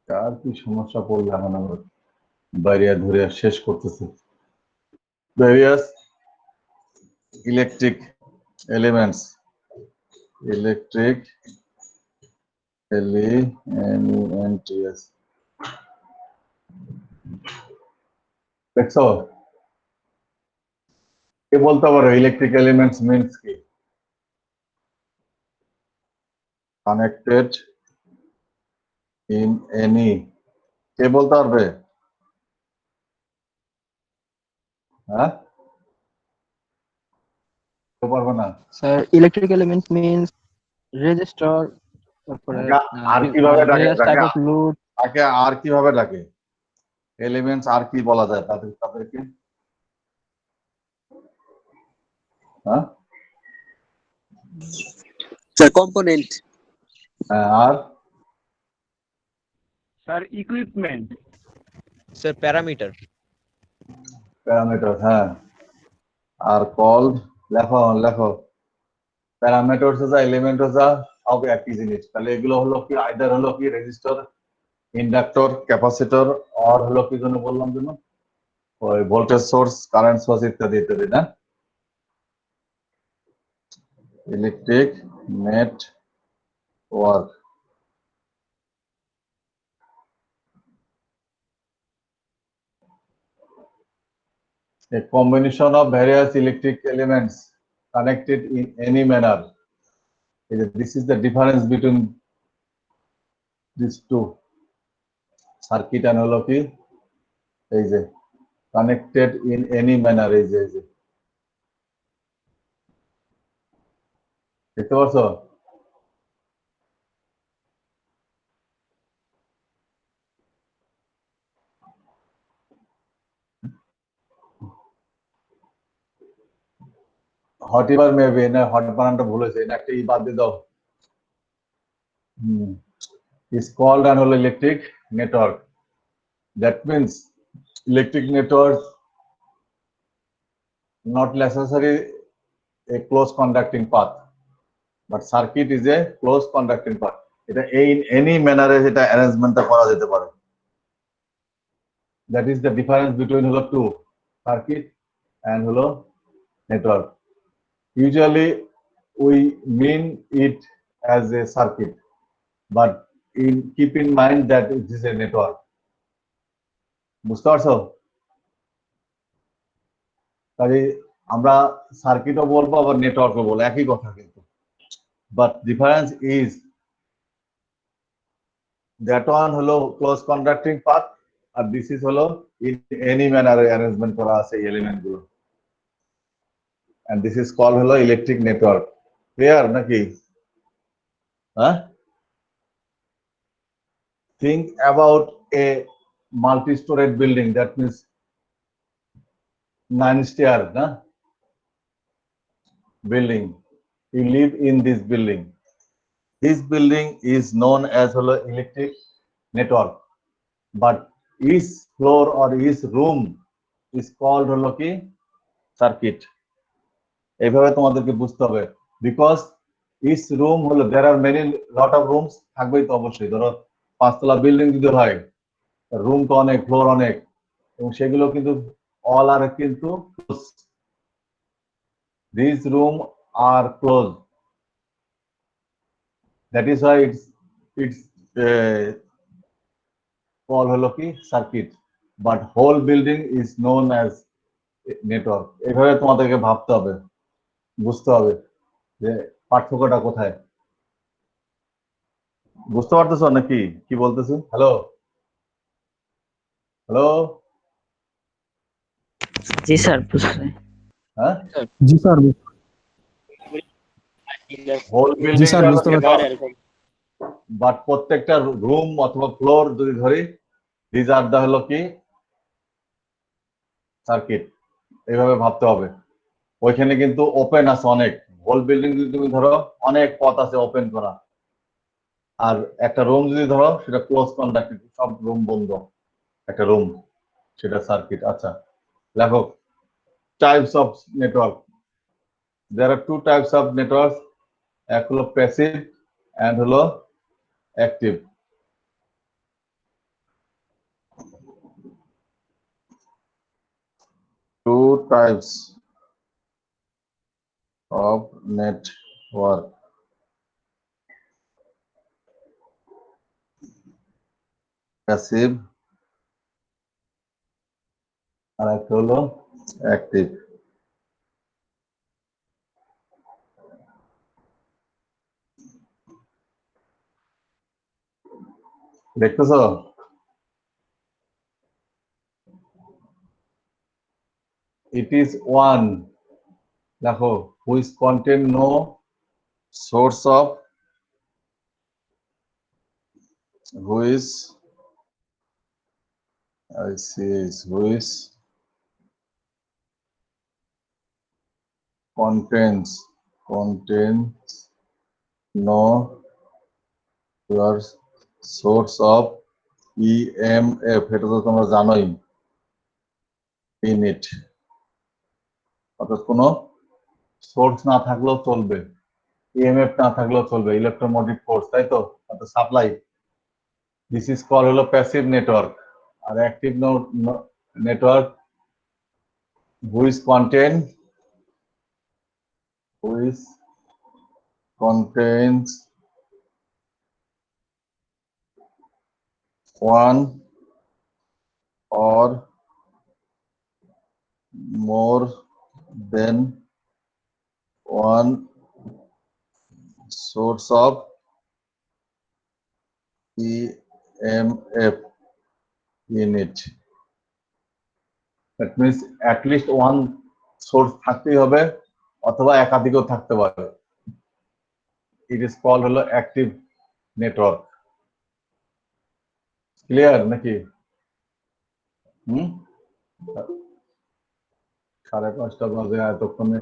কার কি সমস্যা পড়লো এখন আমার? বাইরিয়া ধরে শেষ করতেছে। Various electric elements, electric elements দেখছো? কে বলতে পারো ইলেকট্রিক এলিমেন্টস মিন্স কি? কানেক্টেড ইন এনি, কে বলতে পারবে? হ্যাঁ, কেউ পারবে না? Sir electric element means resistor, তারপরে আর কিভাবে ডাকে? Various type of load. তাকে আর কিভাবে ডাকে? এলিমেন্টস আর কি বলা যায় তাদেরকে? হ্যাঁ, স্যার কম্পোনেন্ট। হ্যাঁ, আর sir equipment. Sir parameter. Parameter, হ্যাঁ। আর কল্ড, লেখো লেখো, প্যারামিটার যা এলিমেন্ট যা সব একই জিনিস। তাহলে এগুলো হলো কি, আইদার হলো কি রেজিস্টর, ইন্ডাক্টর, ক্যাপাসিটর, আর হলো কি জন্য বললাম যেন, ওই ভোল্টেজ সোর্স, কারেন্ট সোর্স ইত্যাদি ইত্যাদি, না? Electric network. A combination of various electric elements connected in any manner. This is the difference between these two. Circuit and হলো কি, এই যে connected in any manner, এই যে দেখতে পাচ্ছো? হট এবার মেবি না, হট বানানটা ভুল হয়েছে, এটা একটা ই বাদ দিয়ে দাও। is called and হলো electric network. That means electric network not necessarily a close conducting path, but circuit is a close conducting path. এটা in any manner এ এটা অ্যারেঞ্জমেন্টটা করা যেতে পারে। That is the difference between হলো two, circuit and হলো network. Usually we mean it as a circuit, but keep in mind that it is a network. বুঝতে পারছো? তাই আমরা সার্কিটও বলবো আবার নেটওয়ার্কও বলবো, একই কথা কিন্তু, but difference is that one হলো ক্লোজ কন্ডাক্টিং পাথ, আর দিস ইজ হলো ইন এনি ম্যানারে অ্যারেঞ্জমেন্ট করা আছে এই এলিমেন্ট গুলো, এন্ড দিস ইজ কল হলো ইলেকট্রিক নেটওয়ার্ক। ক্লিয়ার নাকি? হ্যাঁ, think about a multi-storied building, that means 9 stair na building. You live in this building. This building is known as holo electric network, but each floor or each room is called holo ki circuit. এইভাবে তোমাদেরকে বুঝতে হবে, because each room হলো, there are many lot of rooms থাকবেই তো অবশ্যই। ধরো 5 তলা বিল্ডিং যদি হয়, রুম তো অনেক, ফ্লোর অনেক, এবং সেগুলো কিন্তু all are কিন্তু closed. These room are closed. That is why it's called হলো কি circuit, but whole building is known as network. এইভাবে তোমাদেরকে ভাবতে হবে, বুঝতে হবে যে পার্থক্যটা কোথায়। বুঝতে পারতেছো নাকি কি বলতেছি? হ্যালো হ্যালো, জি স্যার বুঝছি। হ্যাঁ, জি স্যার। হোল জি বিল্ডিং স্যার বুঝতে পারছি। বাট প্রত্যেকটা রুম অথবা ফ্লোর যদি ধরি, দিজ আর দা হলো কি সার্কিট। এইভাবে ভাবতে হবে। ওইখানে কিন্তু ওপেন আছে অনেক, হোল বিল্ডিং যদি তুমি ধরো অনেক পথ আছে ওপেন করা, আর একটা রুম যদি ধরো সেটা ক্লোজ কন্ডাক্টেড, সব রুম বন্ধ, একটা রুম, সেটা সার্কিট। আচ্ছা লেখো, types of network. There are two types of network, এক হলো প্যাসিভ এন্ড হলো active. two types of network. Passive আর একটা হলো অ্যাক্টিভ। দেখতেছো? It is one, দেখো, which contain no source of, which I see is which contains no your source of EMF, এটা তো তোমরা জানোই, ইউনিট, অর্থাৎ কোনো সোর্স না থাকলেও চলবে, ইএমএফ না থাকলেও চলবে, ইলেকট্রোমোটিভ ফোর্স, তাই তো, অর্থাৎ সাপ্লাই। দিস ইজ কল হলো প্যাসিভ নেটওয়ার্ক। আর active network which contains one or more than one source of EMF unit. That means at least one source থাকতেই হবে অথবা একাধিকও থাকতে পারে। It is called হলো অ্যাক্টিভ নেটওয়ার্ক। ক্লিয়ার নাকি? 5:30 বাজে, এতক্ষণে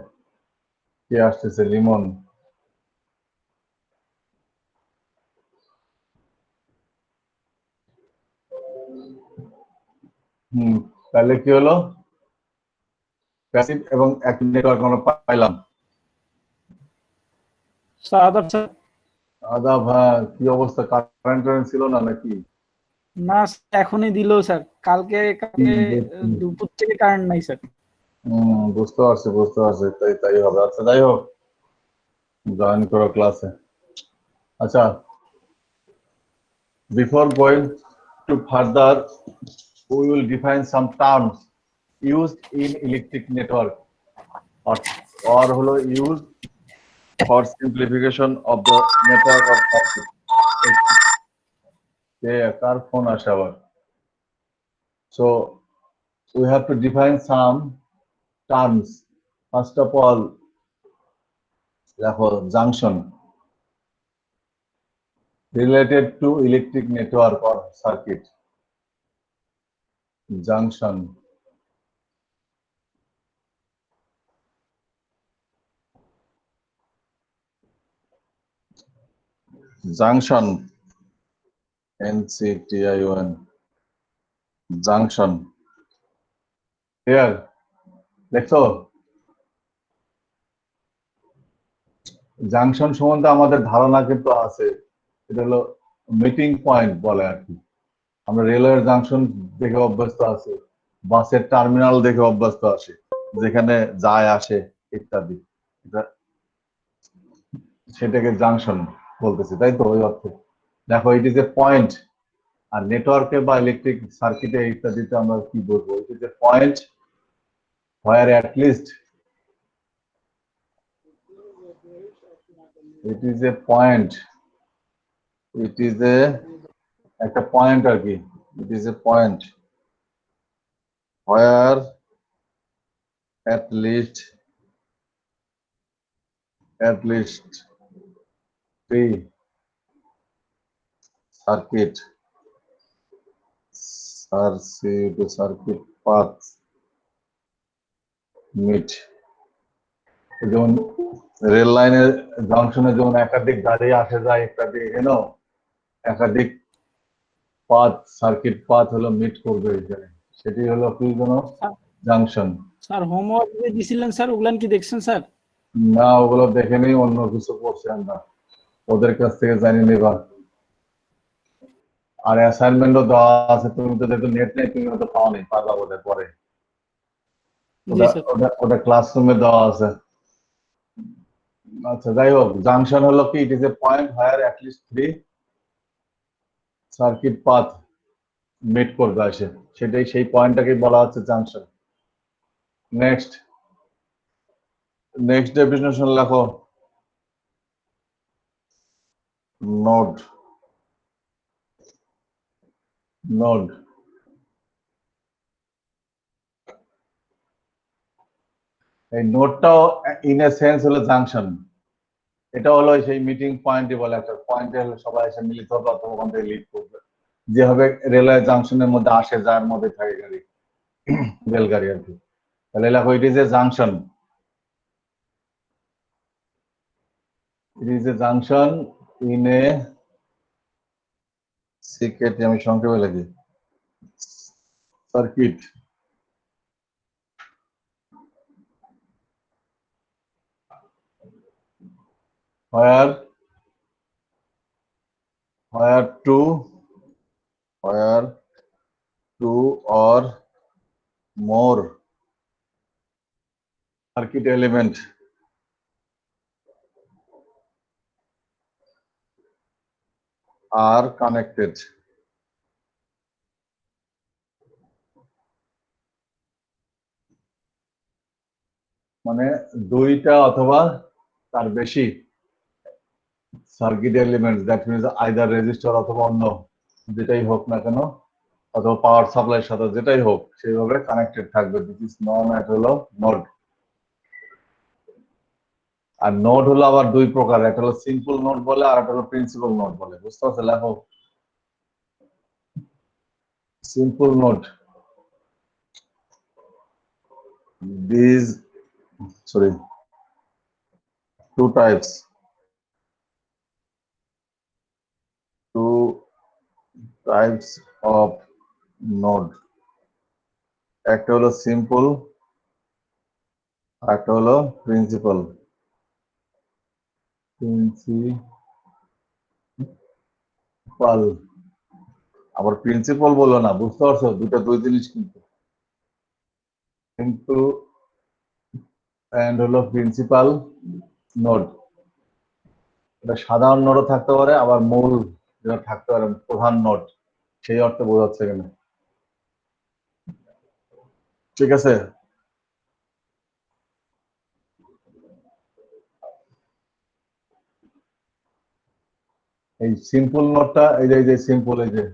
কে আসতেছে? লিমন। তাহলে কি হলো? প্যাসিভ এবং অ্যাক্টিভ নেটওয়ার্ক আমরা পাইলাম। আদাব, হ্যাঁ, কি অবস্থা? কারেন্ট ছিল না নাকি? না, এখনই দিল স্যার। কালকে দুপুর থেকে কারেন্ট নাই স্যার। বুঝতে পারছি, তাই হবে। আচ্ছা, যাই হোক, জয়েন করো ক্লাসে। আচ্ছা, before going to further we will define some terms used in electric network or হলো used for simplification of the network of circuit. Car phone আসে আবার? So we have to define some terms. First of all, দেখো, junction related to electric network or circuit. Junction NCTION, junction. Here, দেখছো? Junction সম্বন্ধে আমাদের ধারণা কিন্তু আছে, এটা হলো মিটিং পয়েন্ট বলে আর কি। আমরা রেলওয়ের জাংশন দেখে অভ্যস্ত আছি, বাসের টার্মিনাল দেখে অভ্যস্ত আছি, যেখানে যায় আসে ইত্যাদি, সেটাকে জাংশন বলতেছি, তাই তো? ওই অর্থে দেখো, ইট ইজ এ পয়েন্ট। আর নেটওয়ার্কে বা ইলেকট্রিক সার্কিটে ইত্যাদিতে আমরা কি বলবো? ইট is a point where at least it is a point, একটা পয়েন্ট আর কি, it is a point where at least three circuit paths meet. যেমন রেল লাইনের জংশনে যেমন একাধিক গাড়ি আসে যায় ইত্যাদি, একাধিক পাথ, সার্কিট পাথ হলো মিট করবে এখানে, সেটি হলো কি যেন জাংশন। স্যার হোমওয়ার্ক যে দিছিলেন স্যার, ওগুলান কি দেখছেন স্যার? না, ওগুলো দেখে নেই, অন্য কিছু করছে আমরা, ওদের কাছ থেকে জানি নেবা। আর অ্যাসাইনমেন্টও দেওয়া আছে, তুমি তো দেখো নেট নেই, তুমি তো পাও নি, পাবা ওদের পরে। জি স্যার। ওটা ক্লাসরুমে দেওয়া আছে। আচ্ছা, যাই হোক, জাংশন হলো কি, it is a point where at least 3 circuit path meet করবে আসে, সেটাই সেই পয়েন্টটাকে বলা হচ্ছে জাংশন। নেক্সট ডেফিনেশন লেখো, নোড। এই নোডটাও ইন এ সেন্স হলো জাংশন। এটা হলো সেই মিটিং পয়েন্টই বলে, একটা পয়েন্টে হলো সবাই এসে মিলিত হবে অথবা ওখান থেকে লিড করবে, যেভাবে রেলওয়ে জাংশনের মধ্যে আসে, যার মধ্যে থাকে গাড়ি, রেলগাড়ি আর কি। তাহলে লেখো, it is a junction. It is a junction in a circuit, আমি সংক্ষেপে লিখি, circuit where two or more circuit element are connected. মানে দুইটা অথবা তার বেশি circuit element, that means either register অথবা অন্য যেটাই হোক না কেন, অথবা পাওয়ার সাপ্লাইয়ের সাথে যেটাই হোক, সেইভাবে কানেক্টেড থাকবে। দিস ইজ নন এট হলো নোড। আর নোড হলো আবার দুই প্রকার, একটা হলো সিম্পল নোড বলে, আর একটা হলো প্রিন্সিপাল নোড বলে। বুঝতে পারছো? লেখো, simple node, these two types of node, একটা হলো সিম্পল, একটা হলো প্রিন্সিপাল। আবার প্রিন্সিপাল বলো না, বুঝতে পারছো? দুটো দুই জিনিস কিন্তু। কিন্তু এন্ড হলো প্রিন্সিপাল নোড, এটা সাধারণ নোডও থাকতে পারে, আবার মূল যেটা থাকতে পারে, প্রধান নোড, সেই অর্থে বোঝাচ্ছে এখানে। ঠিক আছে? এই সিম্পল নোডটা, এই যে সিম্পল, এই যে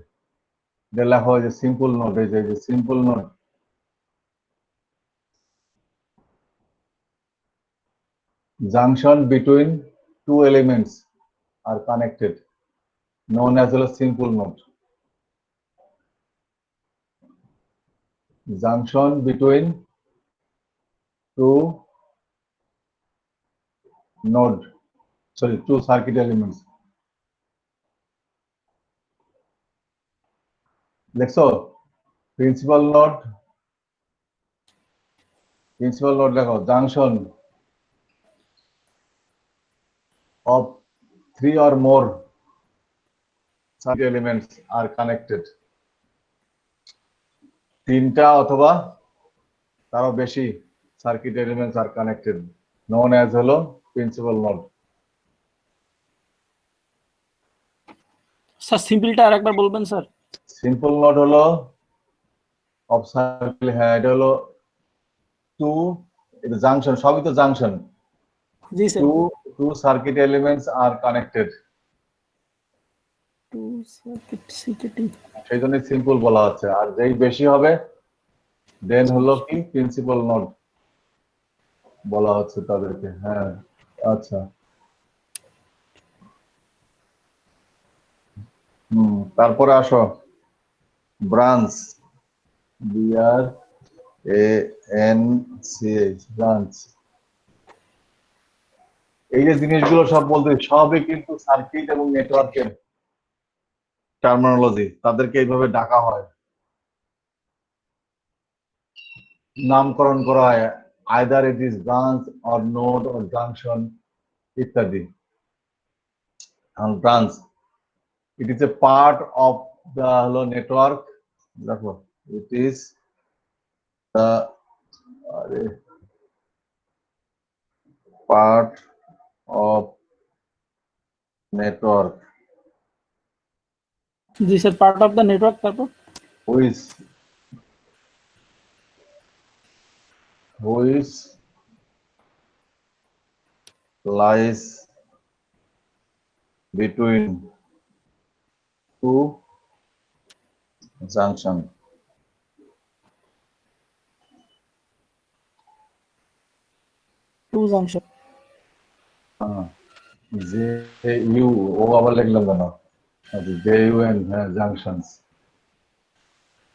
লেখা হয় যে সিম্পল নোড, এই যে simple node, junction between two elements are connected, known as a simple node. Junction between two circuit elements. দেখছো? প্রিন্সিপাল নোড লেখো, junction of 3 or more circuit elements are connected. তিনটা অথবা তারও বেশি circuit elements are connected, known as হলো principal node. Sir সিম্পলটা আরেকবার বলবেন স্যার। সিম্পল নোড হলো অফ সার্কেল, হ্যাঁ, এটা হলো টু, এটা জাংশন, সবই তো জাংশন। জি sir. Two circuit elements are connected, two circuit circuiting, সেই জন্য সিম্পল বলা হচ্ছে। আর যেই বেশি হবে দেন হলো কি প্রিন্সিপাল নোড বলা হচ্ছে তাদেরকে। হ্যাঁ, আচ্ছা, তারপরে আসো ব্রাঞ্চ, BRANCH, ব্রাঞ্চ। এই যে জিনিসগুলো সব বলতে, সবই কিন্তু সার্কিট এবং নেটওয়ার্কের টার্মিনোলজি, তাদেরকে এইভাবে ডাকা হয়, নামকরণ করা হয়, either it is branch or node or junction ইত্যাদি। Branch, it is a part of the network, দেখো, it is the আরে পার্ট অফ নেটওয়ার্ক জি sir, part of the network, তারপর which lies between two junction. Two junction. যে U O আবার লিখলাম কেন? আচ্ছা জে ইউ এন, হ্যাঁ, junctions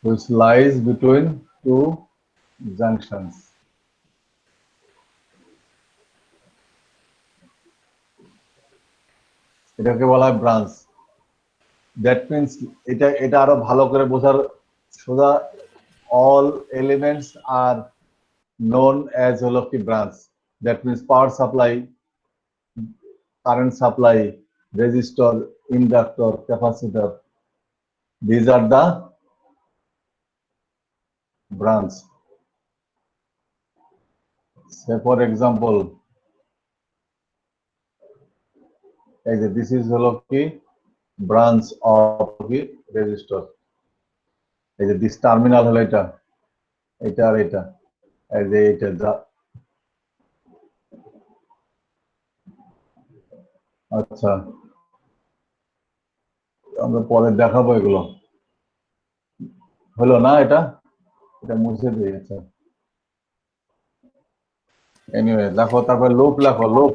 which lies between two junctions. এটাকে বলা হয় ব্রাঞ্চ। দ্যাট মিনস এটা এটা আরো ভালো করে বোঝার সোজা, all elements are known as হলো কি branch. That means power supply, current supply, resistor, inductor, capacitor, these are the branch. Say for example, this is হলো কি branch of the resistor. this terminal হলো এটা, এটা আর এটা, এটা আচ্ছা, আমরা পরে দেখাবো এগুলো। হলো না, এটা মুছে দিয়েছে। এনিওয়ে দেখো, তারপর লুপ লেখো, লুপ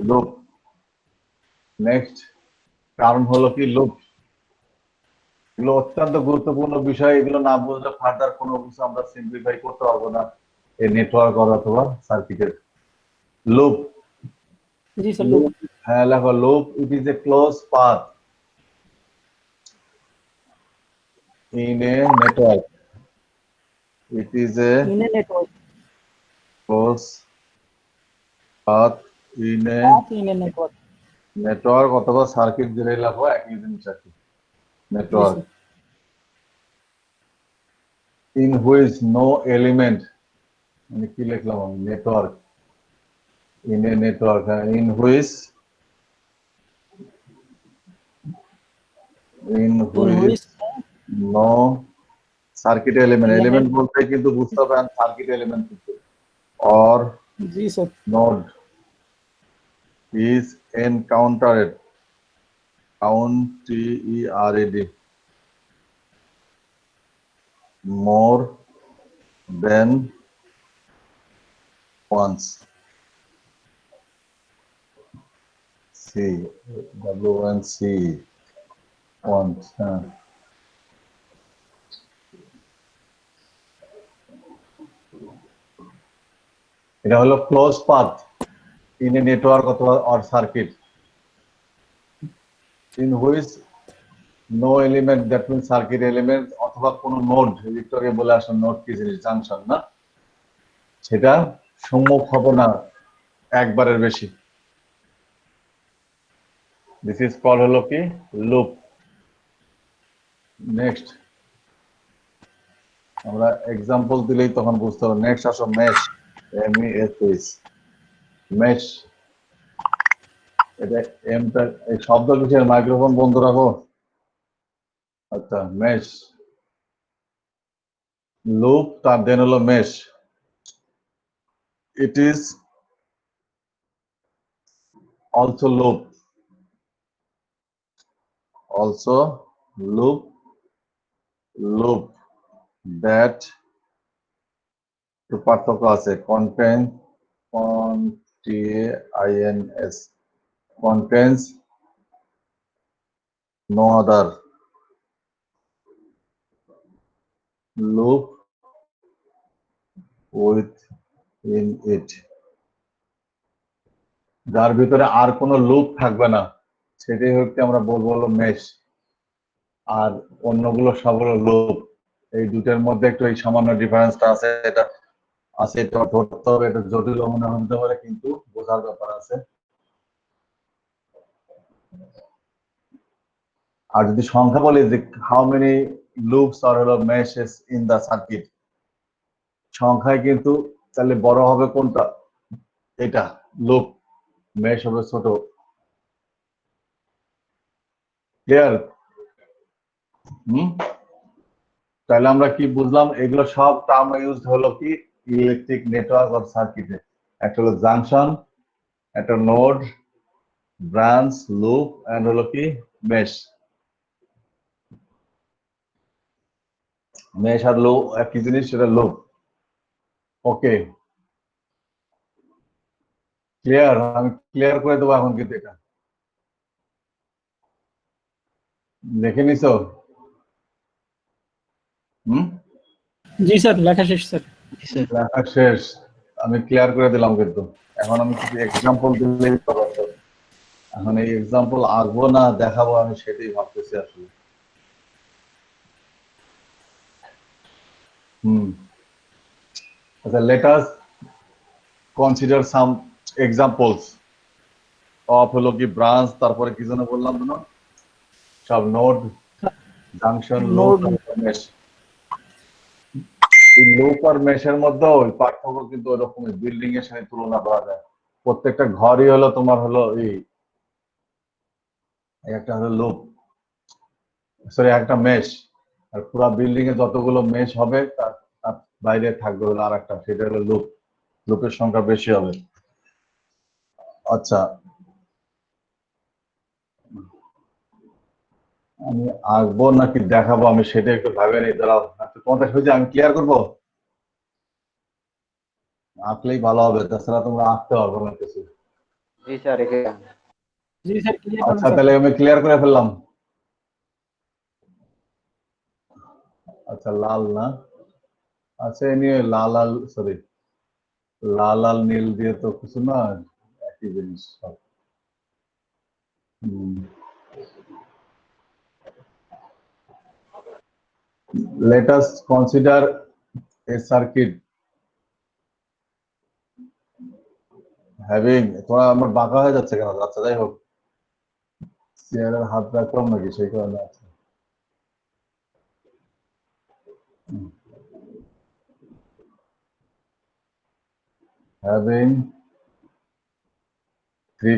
লুপ। নেক্সট কারণ হলো কি লুপ। এগুলো অত্যন্ত গুরুত্বপূর্ণ বিষয়, এগুলো না বুঝলে ফার্দার কোনো কিছু আমরা সিম্পলিফাই করতে পারবো না এই নেটওয়ার্ক অথবা সার্কিটের। লুপ, জি স্যার, লুপ। হ্যাঁ লেখো loop. It is a close path in a network. It is a in a network, close path in a in a network. network অথবা সার্কিট, যেটাই লেখো একই জিনিস আর কি। Network in which no element, মানে কি লিখলাম আমি, network in a network, in which no circuit element, element বলতে কিন্তু বুঝতে হবে সার্কিট এলিমেন্ট কিন্তু, or G sir, node is encountered, T-E-R-E-D, more than once. C, W-N-C, once. এটা হলো close path in a network অথবা or circuit in which no element, that means circuit element অথবা কোনো নোড, ভিক্টোরিয়া বলে আসেন node কি জিনিস, junction না, সেটা সম্মুখ হবে না একবারের বেশি। দিস ইজ কল হলো কি লুপ। নেক্সট আমরা এক্সাম্পল দিলেই তখন বুঝতে হবে। নেক্সট আসো মেশ, MESH, মেশ। এটা এমটা, এই শব্দ কিসের, মাইক্রোফোন বন্ধ রাখো। আচ্ছা, মেশ, লুপ, তার দেন হলো mesh. It is also loop, also loop, loop that, পার্থক্য আছে, contains contains no other loop within it, যার ভিতরে আর কোনো লুপ থাকবে না, সেটাই হচ্ছে আমরা বলবো হলো মেশ। আর অন্যগুলো সব হলো লুপ। এই দুটোর মধ্যে একটু এই সামান্য ডিফারেন্সটা আছে, এটা আছে, এটা ধরতে হবে, এটা জটিল মনে হতে পারে কিন্তু বোঝার ব্যাপার আছে। আর যদি সংখ্যা বলি যে হাউ মেনি লুপস আর হলো মেশেস ইন দা সার্কিট, সংখ্যায় কিন্তু তাহলে বড় হবে কোনটা? এটা লুপ, মেশ হবে ছোট। ক্লিয়ার? তাহলে আমরা কি বুঝলাম? এগুলো সব টার্ম ইউজ হলো কি ইলেকট্রিক নেটওয়ার্ক অর সার্কিটে। একটা হলো জাংশন, একটা নোড, ব্রাঞ্চ, লুপ এন্ড হলো কি মেশ। মেশ আর লুপ একই জিনিস, সেটা লুপ। ওকে, ক্লিয়ার? আমি ক্লিয়ার করে দেবো এখন কিন্তু এটা দেখে নিছো? জি স্যার, লেখা শেষ স্যার। লেখা শেষ, আমি ক্লিয়ার করে দিলাম কিন্তু। এখন আমি কিছু এক্সাম্পল দিলেই পারবো। এখন এই এক্সাম্পল আঁকবো না দেখাবো, আমি সেটাই ভাবতেছি আসলে। আচ্ছা, let us consider some examples of হলো কি ব্রাঞ্চ, তারপরে কি যেন বললাম না, সব নোড, জাংশন, লুপ, মেশ। এই লুপ আর মেশের মধ্যে ওই পার্থক্য কিন্তু ওরকমই, বিল্ডিং এর সাথে তুলনা করা যায়। প্রত্যেকটা ঘরই হলো তোমার হলো এই একটা হলো লুপ, সরি একটা মেশ, আর পুরো বিল্ডিং এ যতগুলো মেশ হবে তার তার বাইরে থাকবে হলো আর একটা, সেটা হলো লুপ। লুপের সংখ্যা বেশি হবে। আচ্ছা, আমি আঁকবো নাকি দেখাবো আমি সেটা একটু ভাবে নিই, দাঁড়াও। আচ্ছা, তোমাদের হয়েছে, আমি ক্লিয়ার করবো? আঁকলেই ভালো হবে, তাছাড়া তোমরা আঁকতে পারবো না কিছু। জি স্যার, ক্লিয়ার আচ্ছা, তাহলে আমি ক্লিয়ার করে ফেললাম। আচ্ছা, লাল না, আচ্ছা এমনি লাল লাল, সরি লাল লাল নীল দিয়ে তো কিছু না, একই জিনিস সব। Let us consider a circuit having, তোমরা আমার বাঁকা হয়ে যাচ্ছে কেন? আচ্ছা যাই হোক, চেয়ারের হাত রাখলাম নাকি সেই কারণে। আছে having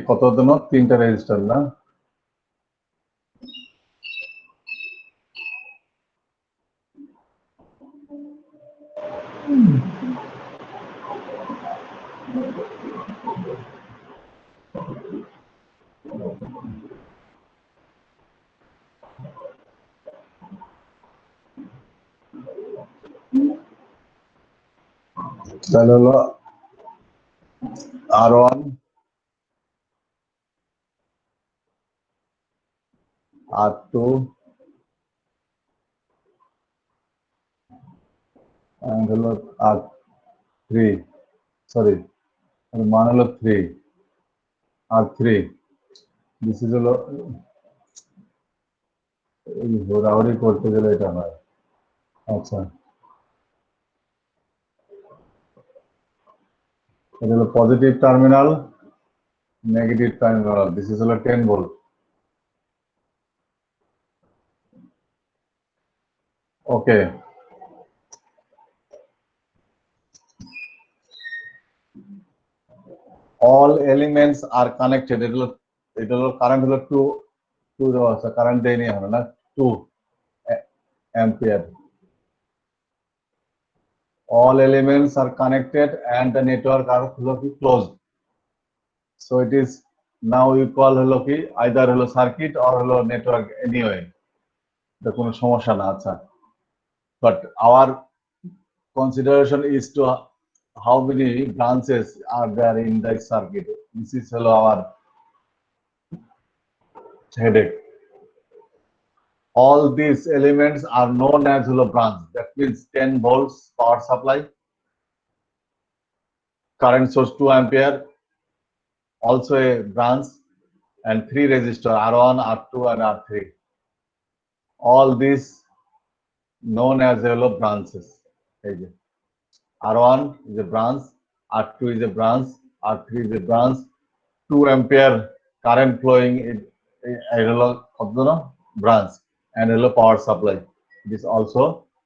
কত দিন, তিনটা রেজিস্টার না? তাহলে হলো R1, R2 and হলো R3, সরি মান হলো 3, R3। দিস ইজ হলো, এই ঘোরাঘুরি করতে গেলে এটা হয়। আচ্ছা, এটা হলো positive terminal, negative terminal. This is হলো 10 volt. Okay, all elements are connected। এটা হলো কারেন্ট হলো 2 দেওয়া আছে, কারেন্ট দেয়নি এখন না, 2 ampere. all elements are connected and the network are হলো কি closed, so it is now equal হলো কি either হলো সার্কিট or হলো নেটওয়ার্ক, anyway এটা কোনো সমস্যা না। আচ্ছা, but our consideration is to how many branches are there in the circuit. This is হলো our headache. All these elements are known as holo branch. That means 10 volts power supply, current source 2 ampere, also a branch, and 3 resistor R1, R2, and R3. All these known as holo branches. R1 is a branch, R2 is a branch, R3 is a branch. 2 ampere current flowing is a branch, and a power supply. It is also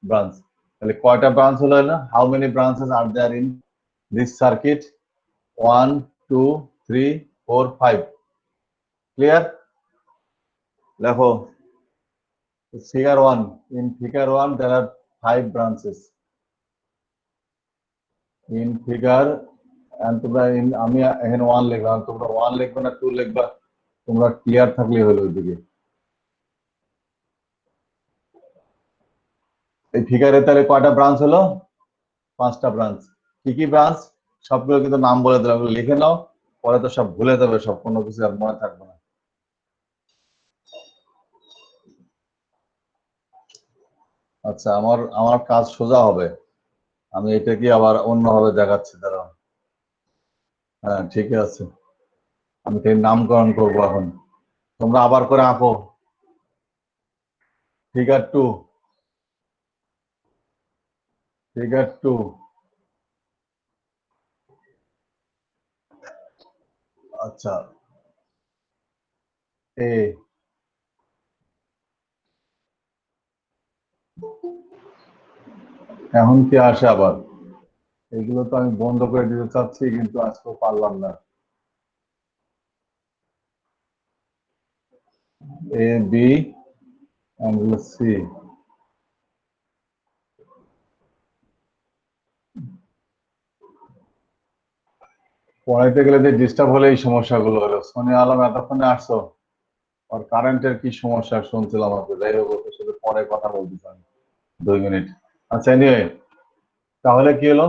branch. তাহলে কয়টা branch হলো না? How many branches are there in this circuit? 1 2 3 4 5। Clear? দেখো figure 1, in figure 1 there are 5 branches. In figure, and তোমরা আমি এখানে 1 লিখলাম, তোমরা 1 লিখবে না 2 লিখবা, তোমরা ক্লিয়ার থাকলে হলো ওইদিকে। এই ফিগারে তাহলে কয়টা ব্রাঞ্চ হলো? 5টা ব্রাঞ্চ। কি কি ব্রাঞ্চ? সবগুলো কিন্তু নাম বলে দিলাম, লিখে নাও, পরে তো সব ভুলে যাবে, সব কোনো কিছু আর মনে থাকবে না। আচ্ছা, আমার কাজ সোজা হবে, আমি এটা কি আবার অন্যভাবে দেখাচ্ছি, দাঁড়াও। হ্যাঁ ঠিক আছে, আমি তো নামকরণ করবো এখন, তোমরা আবার করে আঁকো। Figure 2, figure 2। আচ্ছা, এ এখন কি আসে আবার? এগুলো তো আমি বন্ধ করে দিতে চাচ্ছি, কিন্তু আজকেও পারলাম না। এ বি অ্যাঙ্গেল সি, পড়াইতে গেলে যে ডিস্টার্ব হলে এই সমস্যাগুলো হলো। সোনিয়া আলম এতক্ষণে আসছো, আর কারেন্টের কি সমস্যা শুনছিলাম, আপনি যাই হোক ওর সাথে পরে কথা বলতে চান 2 মিনিট। আচ্ছা এনিওয়ে, তাহলে কি হলো?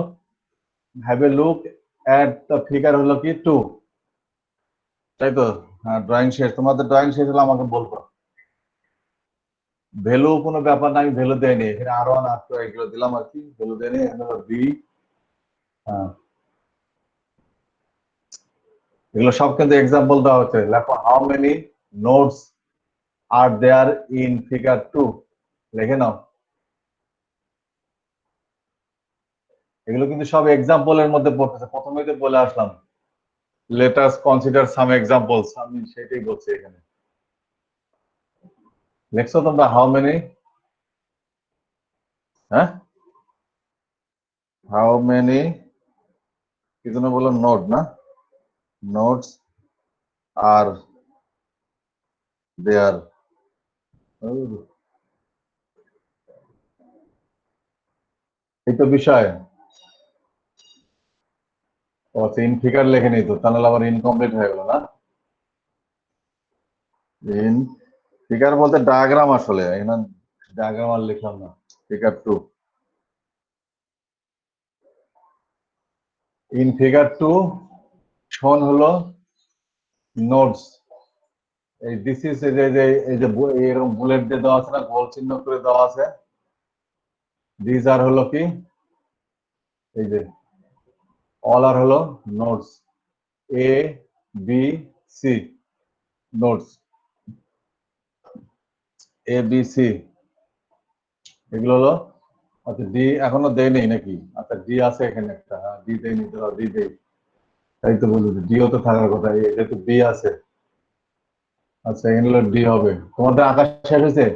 Have a look at the figure হলো কি 2, তাই তো? হ্যাঁ, ড্রয়িং শেষ, তোমাদের ড্রয়িং শেষ হলে আমাকে বলবো। ভ্যালু কোনো ব্যাপার না, আমি ভ্যালু দেয়নি এখানে, R1 R2 এগুলো দিলাম আর কি, ভ্যালু দেয়নি। এখানে হলো বি, হ্যাঁ এগুলো সব কিন্তু এক্সাম্পল দেওয়া হচ্ছে। লেখো how many nodes are there in figure 2, লিখে নাও। এগুলো কিন্তু সব এক্সাম্পলের মধ্যে পড়তেছে, প্রথমেই তো বলে আসলাম let us consider some examples, আমি সেটাই বলছি এখানে। লিখছো তোমরা হাউ মেনি? হ্যাঁ, হাউ মেনি কি জন্য বলো? নোট না, নোটস আর দেয়ার, এই তো বিষয়। ও আচ্ছা, ইন ফিগার লেখে নি তো, তাহলে আবার ইনকমপ্লিট হয়ে গেল না। ইন ফিগার বলতে ডায়াগ্রাম, আসলে এখানে ডায়াগ্রাম আর লিখলাম না। ফিগার 2, ইন ফিগার 2 শোন হলো নোটস। এই দিস ইজ এই যে এরকম বুলেট দিয়ে দেওয়া আছে না, গোল চিহ্ন করে দেওয়া আছে, দিস আর হলো কি, এই যে অল আর হলো নোটস, এ বি সি, নোটস এ বি সি, এগুলো হলো। আচ্ছা ডি এখনো দেয়নি নাকি? আচ্ছা ডি আছে এখানে একটা, ডি দেয়নি, ডি দেই, তাই তো বলছি ডিও তো থাকার কথা, যেহেতু বি আছে। আচ্ছা এখানে হলো ডি হবে। তোমাদের আঁকা শেষ হয়েছে?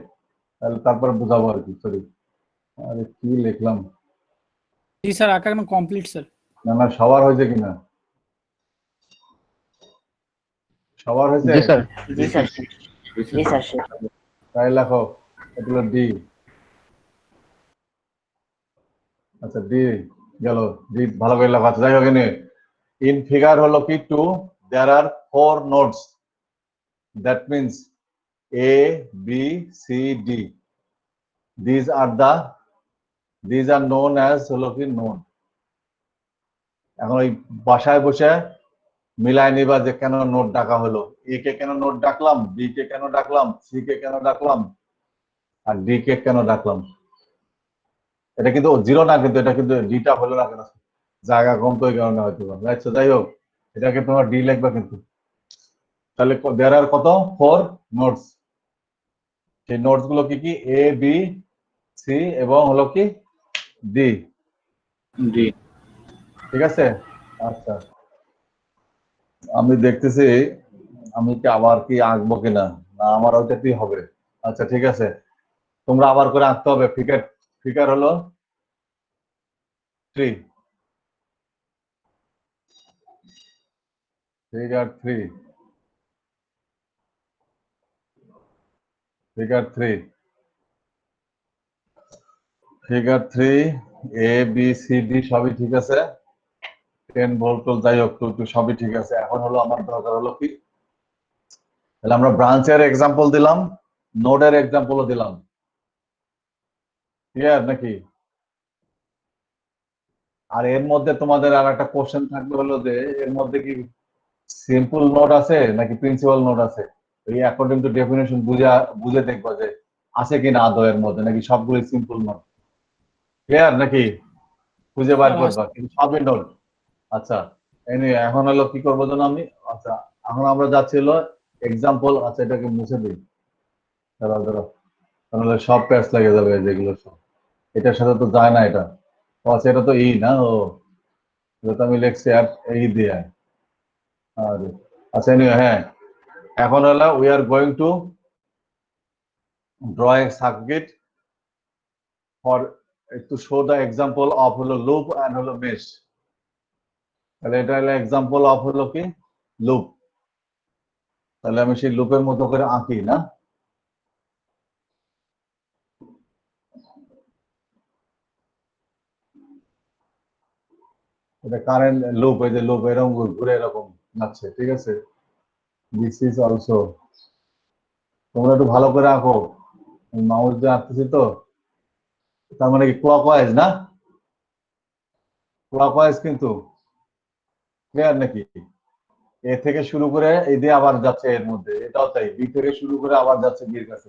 তাহলে তারপর বুঝাবো আর কি, সরি। আরে কি লিখলাম? জি স্যার, আঁকা এখন কমপ্লিট স্যার। না না, সবার হয়েছে কিনা? সবার হয়েছে? জি স্যার। জি স্যার, জি স্যার। তাই লেখো, এগুলো ডি। আচ্ছা ডি গেল, ডি ভালো করে লেখা আছে। যাই হোক, ইন ফিগার হলো কি 2, there are 4 nodes, that means A B C D, these are known as হলো কি নোন। এখন ওই বাসায় বসে মিলাই নিবা যে কেন নোট ডাকা হলো, এ কে কেন নোট ডাকলাম, বি কে কেন ডাকলাম, সি কে কেন ডাকলাম, আর ডি কে কেন ডাকলাম। এটা কিন্তু জিরো না, কিন্তু এটা কিন্তু ডিটা হলো না কেন, জায়গা কম তো ওই কারণে হয়তো। আচ্ছা যাই হোক, এটাকে তোমার ডি লিখবে কিন্তু। তাহলে দেয়ার আর কত? 4 নোটস। সেই নোটস গুলো কি কি? এ বি সি এবং হলো কি ডি। ঠিক আছে। আচ্ছা আমি দেখতেছি আমি কি আবার কি আঁকবো কিনা, না আমার ওইটাতেই হবে। আচ্ছা ঠিক আছে, তোমরা আবার করে আঁকতে হবে। ফিগার হলো 3. Figure 3. Figure 3. Figure 3, A, B, C, D সবই ঠিক আছে। 10 ভোল্ট যাই হোক তো সবই ঠিক আছে। এখন হলো আমার দরকার হলো কি, তাহলে আমরা ব্রাঞ্চের এক্সাম্পল দিলাম, নোডের এক্সাম্পলও দিলাম। ক্লিয়ার নাকি? আর এর মধ্যে তোমাদের আর একটা কোশ্চেন থাকবে হলো যে এর মধ্যে কি সিম্পল নোড আছে নাকি প্রিন্সিপাল নোড আছে, এই অ্যাকর্ডিং টু ডেফিনেশন বুঝে দেখবা যে আছে কিনা আদৌ এর মধ্যে, নাকি সবগুলো সিম্পল নোড। ক্লিয়ার নাকি? খুঁজে বার করবা কিন্তু সবই নোড। আচ্ছা এখন হলো কি করবো যেন আমি, আচ্ছা এখন আমরা যাচ্ছি হলো এক্সাম্পল। আচ্ছা এটাকে মুছে দিই, দাঁড়াও তাহলে সব প্যাচ লেগে যাবে যেগুলো সব, এটার সাথে তো যায় না এটা। আচ্ছা এটা তো ই না, ও এটা তো আমি লিখছি আর এই দিয়ে। আর আচ্ছা হ্যাঁ, এখন হলো we are going to draw A circuit for to show the example of হলো লুপ অ্যান্ড হলো মেশ। তাহলে এটা হলো এক্সাম্পল অফ হলো কি লুপ। তাহলে আমি সেই লুপের মতো করে আঁকি না, এটা কারেন্ট লুপ, এই যে লুপ এরকম ঘুরে এরকম যাচ্ছে, ঠিক আছে। দিস ইজ অলসো, তোমরা একটু ভালো করে আঁকো, মাউস দিয়ে আঁকতেছি তো। তার মানে কি ক্লকওয়াইজ না, ক্লকওয়াইজ কিন্তু। ক্লিয়ার নাকি? এ থেকে শুরু করে এই দিয়ে আবার যাচ্ছে এর মধ্যে, এটাও তাই, বি থেকে শুরু করে আবার যাচ্ছে বির কাছে।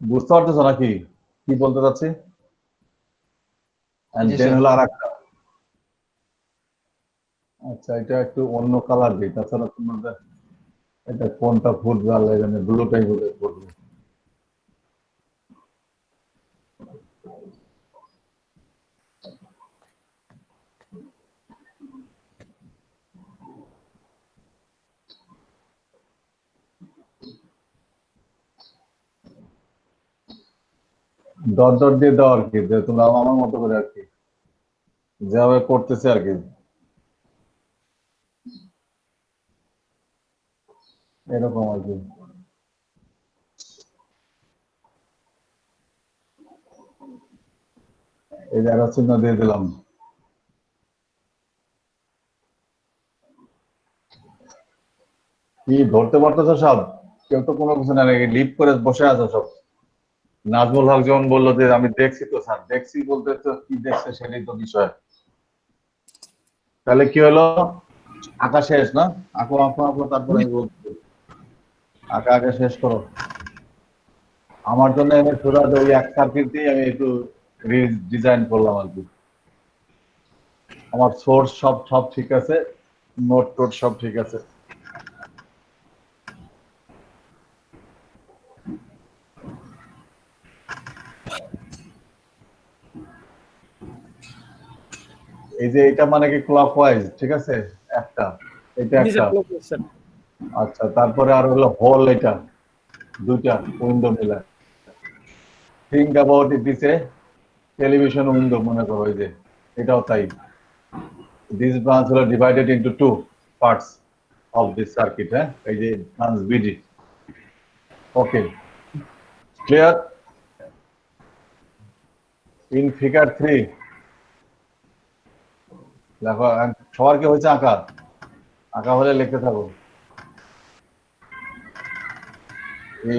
বুঝতে পারতেছো নাকি কি বলতে চাচ্ছি? দেন হলো আর একটা, আচ্ছা এটা একটু অন্য কালার দিই, তাছাড়া তোমাদের এটা কোনটা ফুটবল এখানে ব্লুটাই বোধহয় ফুটবল। ডট ডট দিয়ে দাও আর কি, যে তোমরা আমার মতো করে আর কি যেভাবে করতেছে আর কি, এরকম আর কি। এই যে একটা চিহ্ন দিয়ে দিলাম। কি ধরতে পারতেছো সব? কেউ তো কোনো কিছু না, লিপ করে বসে আছো সব। নাজমুল হক যেমন বললো যে আমি দেখছি তো স্যার, দেখছি বলতে তো কি দেখছে সেটাই তো বিষয়। তাহলে কি হলো, আঁকা শেষ না? আঁকো আঁকো আঁকো, তারপরে আমি বলছি। আঁকা আঁকা শেষ করো। আমার জন্য এনে সোজা ওই এক সার্কিট দিয়ে আমি একটু ডিজাইন করলাম আর কি। আমার সোর্স সব সব ঠিক আছে, নোট টোট সব ঠিক আছে। এই যে এটা মানে কি ক্লকওয়াইজ, ঠিক আছে একটা, এটা একটা। আচ্ছা তারপরে আর হলো হোল, এটা দুইটা উইন্ডো মিলে। Think about it is a television window মনে করো, এই যে এটাও তাই। দিস ব্রাঞ্চ হলো divided into two parts of this circuit, হ্যাঁ এই যে branch B D. Okay clear? In figure 3 দেখো সবার কি হয়েছে আঁকা? আঁকা হলে লিখতে থাকো।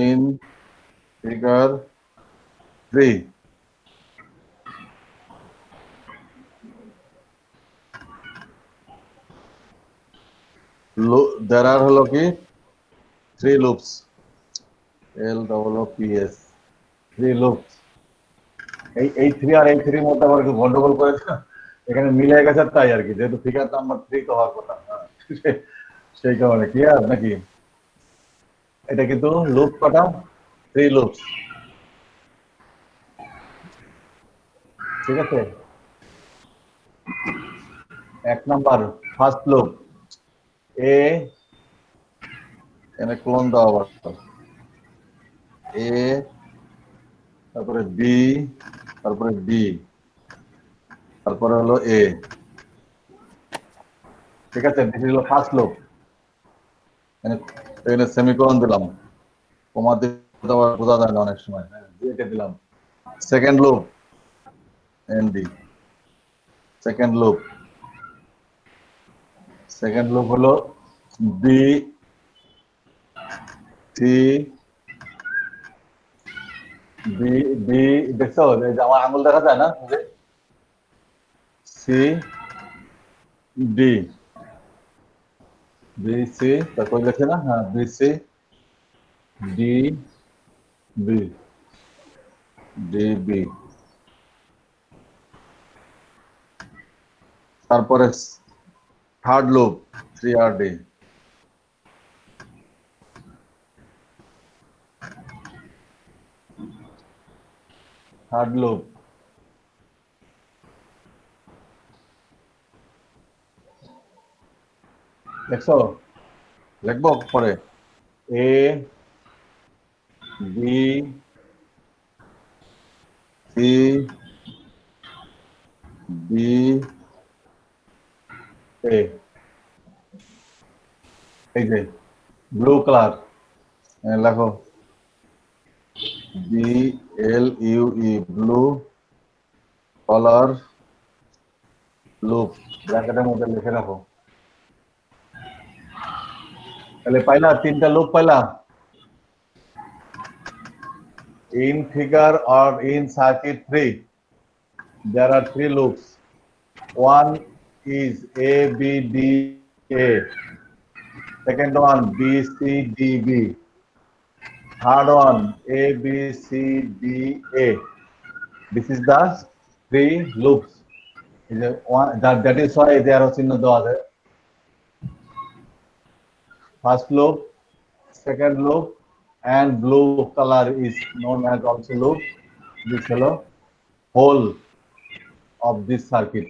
ইন ফিগার 3 there are হলো কি 3 loops, LOOPS 3 loops। এই 3 আর এই 3 মধ্যে আবার একটু গন্ডগোল করেছে, এখানে মিলে গেছে তাই আর কি, যেহেতু ফিগার নাম্বার 3 তো হওয়ার কথা, সেই কারণে। ক্লিয়ার নাকি? এটা কিন্তু লুপ কটা, 3 লুপস, ঠিক আছে। এক নাম্বার ফার্স্ট লুপ এ, এখানে ক্লোন দেওয়া আবার, এ তারপরে বি তারপরে ডি, তারপরে হলো এ, ঠিক আছে? দিস হলো ফার্স্ট লুপ, এখানে সেমিকোলন দিলাম, কমা দিয়ে আবার বোঝা যায় না অনেক সময়, হ্যাঁ একে দিলাম। Second loop N D, second loop হলো বি সি বি বি, দেখছো এই যে আমার আঙুল দেখা যায় না, সি ডি, বি সি, তারপর লেখে না, হ্যাঁ B C D B, D B, তারপরে third loop 3RD, third loop দেখছো, লিখবো পরে A B C D A, এই যে ব্লু কালার লেখো B L U E, blue colour loop, ব্র্যাকেটের মধ্যে লিখে রাখো। তাহলে পাইলা, তিনটা লুপ পাইলা। In figure or in circuit 3, there are 3 loops. One is A, B, D, A. Second one, B, C, D, B. Third one, A, B, C, D, A. This is the 3 loops. That is why they are চিহ্ন দেওয়া আছে। First loop, second loop, and blue color is known as also loop. This hello whole of this circuit.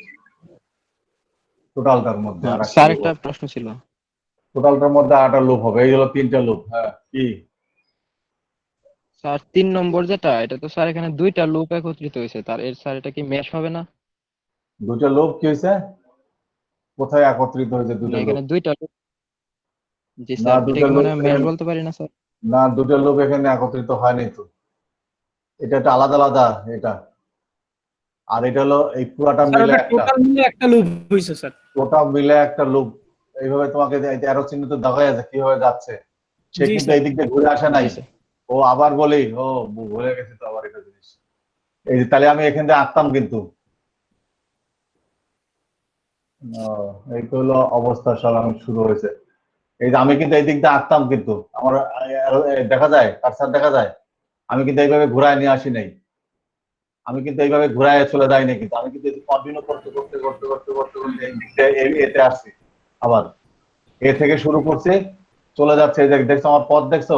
টোটালটার মধ্যে আর sir একটা প্রশ্ন ছিল। টোটালটার মধ্যে 8টা loop হবে, এই হলো 3টা লুপ। হ্যাঁ কি স্যার 3 নম্বর যেটা, এটা তো স্যার এখানে 2টা লুপ একত্রিত হয়েছে, তার এর স্যার এটা কি মেশ হবে না? 2টা লুপ কি হয়েছে, কোথায় একত্রিত হয়েছে মানে 2টা লুপ? এখানে 2টা লুপ, জি না স্যার, এটা 2টা কি লুপ মানে মেশ বলতে পারি না স্যার? না 2টা লুপ এখানে একত্রিত হয়নি তো, এটা একটা আলাদা আলাদা এটা, আর এটা হলো এই পুরাটা স্যার মিলে ওটা একটা, টোটাল মিলে একটা লুপ হইছে স্যার। টোটাল মিলে একটা লুপ। এইভাবে তোমাকে অ্যারো চিহ্ন তো দেখা যাচ্ছে কিভাবে যাচ্ছে, সে জি কিন্তু স্যার। এই দিক দিয়ে ঘুরে আসে নাই। জি স্যার। ও আবার বলি, ও ভুলে গেছি তো আবার এটা জিনিস, এই যে তাহলে আমি এখান থেকে আঁকতাম কিন্তু, এই তো হলো অবস্থা, সব আমি শুরু হয়েছে। এই যে আমি কিন্তু এই দিক দিয়ে আঁকতাম কিন্তু, আমার দেখা যায়, কারসার দেখা যায়, আমি কিন্তু এইভাবে ঘুরায় নিয়ে আসি নাই, আমি কিন্তু এইভাবে ঘুরায় চলে যাইনি কিন্তু, আমি কিন্তু কন্টিনিউ করতে করতে করতে করতে করতে করতে এতে আসছি, আবার এ থেকে শুরু করছি, চলে যাচ্ছে। এই যে দেখছো আমার পথ, দেখছো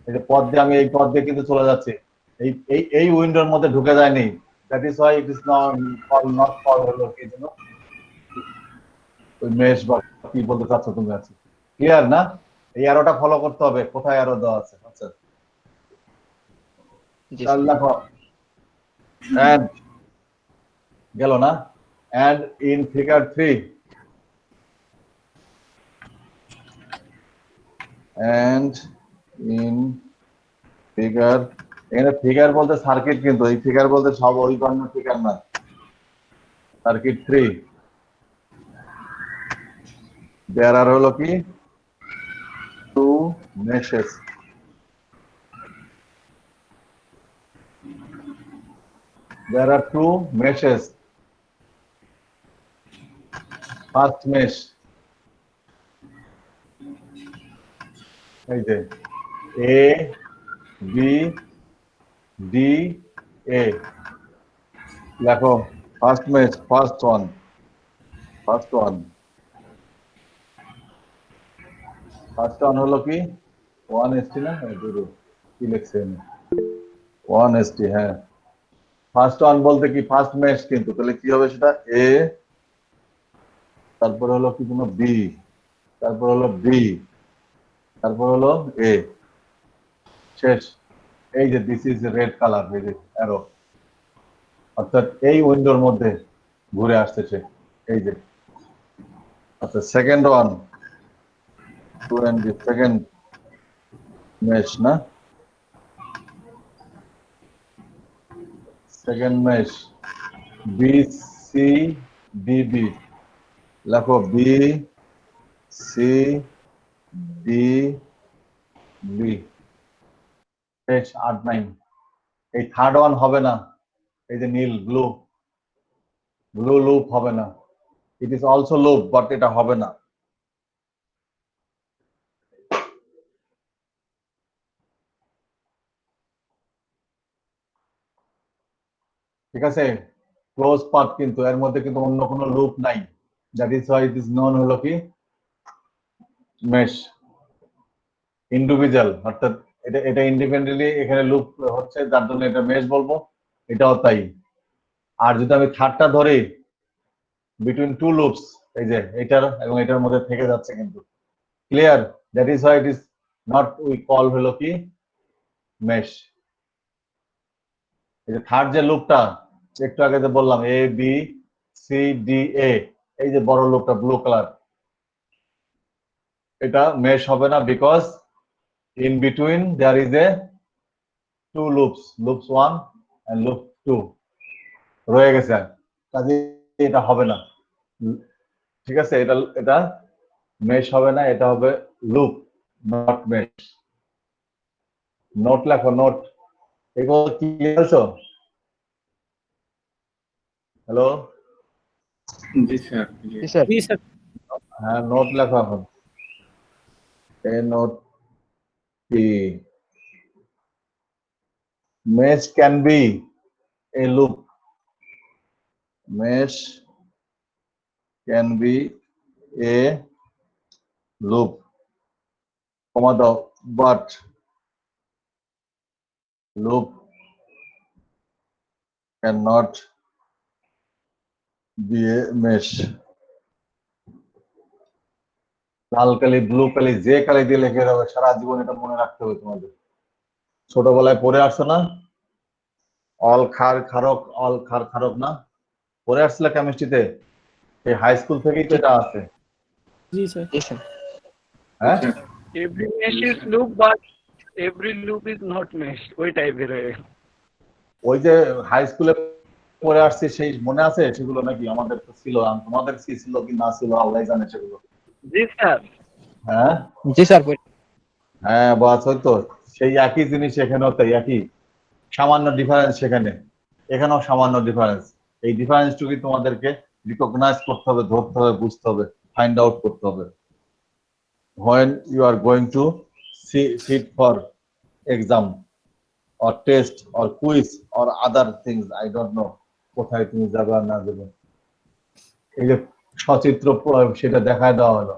এই যে পথ দিয়ে, আমি এই পথ দিয়ে কিন্তু চলে যাচ্ছি, এই এই এই উইন্ডোর মধ্যে ঢুকে যায়নি। That is why it is not call হলো কি জন্য ওই মেশ, বা কি বলতে চাচ্ছ তুমি? আছে ক্লিয়ার না? এই অ্যারোটা ফলো করতে হবে, কোথায় অ্যারো দেওয়া আছে? আচ্ছা জি তাহলে স্যার। দেখো, and গেল না, and in figure 3, and in figure, এখানে ফিগার বলতে সার্কিট, কিন্তু এই ফিগার বলতে সব ওই ধরনের ফিগার না। সার্কিট 3 there are হলো কি 2 meshes, there are 2 meshes. First mesh, এই যে A B D A, লেখো ফার্স্ট মেশ, ফার্স্ট ওয়ান হলো কি 1ST না, কি লিখছেন 1ST? হ্যাঁ, ফার্স্ট ওয়ান বলতে কি ফার্স্ট মেশ, কিন্তু তাহলে কি হবে সেটা এ, তারপর হলো কি কোনো বি, তারপর হলো বি, তারপর হলো এ, শেষ। এই যে দিস ইজ রেড কালার, এই যে অ্যারো, অর্থাৎ এই উইন্ডোর মধ্যে ঘুরে আসতেছে এই যে। আচ্ছা সেকেন্ড ওয়ান 2 সেকেন্ড মেশ না, second mesh B C D B, লেখো বি সি ডি বি, 8 9। এই থার্ড ওয়ান হবে না, এই যে নীল ব্লু ব্লু লুপ হবে না, it is also loop but এটা হবে না। ঠিক আছে, ক্লোজ পাথ কিন্তু এর মধ্যে কিন্তু অন্য কোনো লুপ নাই, that is why it is non হলো কি মেশ। ইন্ডিভিজুয়াল অর্থাৎ এটা এটা ইন্ডিপেন্ডেন্টলি এখানে লুপ হচ্ছে, যার জন্য এটা মেশ বলবো, এটাও তাই। আর যদি আমি থার্ডটা ধরি বিটুইন টু লুপস, এই যে এটার এবং এটার মধ্যে থেকে যাচ্ছে কিন্তু, clear, that is why it is not we call হলো কি মেশ। এই যে থার্ড যে লুপটা একটু আগে যে বললাম A B C D A, এই যে বড় লুপটা ব্লু কালার, এটা মেশ হবে না, because in between there is a two loops, loops 1 and loop 2 রয়ে গেছে, কাজে এটা হবে না। ঠিক আছে, এটা এটা মেশ হবে না, এটা হবে লুপ নট মেশ। নোট লেখো, নোট। এগুলো কি বলছো? হ্যালো, জি স্যার। জি স্যার। জি স্যার। হ্যাঁ নোট লেখো এখন, a note P. mesh can be a loop, mesh can be a loop, comma দাও, but loop cannot be a mesh। লাল কালি ব্লু কালি যে কালি দিয়ে লিখে দেবে, সারা জীবন এটা মনে রাখতে হবে তোমাদের। ছোটবেলায় পড়ে আসছো না, অল খার খারক, অল খার খারক না পড়ে আসছিলে কেমিস্ট্রিতে? এই হাই স্কুল থেকেই তো এটা আছে। জি স্যার। জি স্যার। হ্যাঁ, every mesh is loop but every loop is not mesh, ওই টাইপের হয়ে গেল। ওই যে হাই স্কুলে পড়ে আসছে সেই মনে আছে সেগুলো নাকি? আমাদের তো ছিল, তোমাদের কি ছিল কি না ছিল আল্লাহ জানে সেগুলো। জি স্যার। হ্যাঁ জি স্যার। হ্যাঁ, বাস হয়তো সেই একই জিনিস এখানেও তাই, একই, সামান্য ডিফারেন্স সেখানে, এখানেও সামান্য ডিফারেন্স। এই ডিফারেন্সটুকুই তোমাদেরকে রিকগনাইজ করতে হবে, ধরতে হবে, বুঝতে হবে, ফাইন্ড আউট করতে হবে when you are going to sit for exam or test or quiz or other things, I don't know কোথায় তুমি যাবে আর না যাবে। এই যে সচিত্র সেটা দেখায় দেওয়া হলো,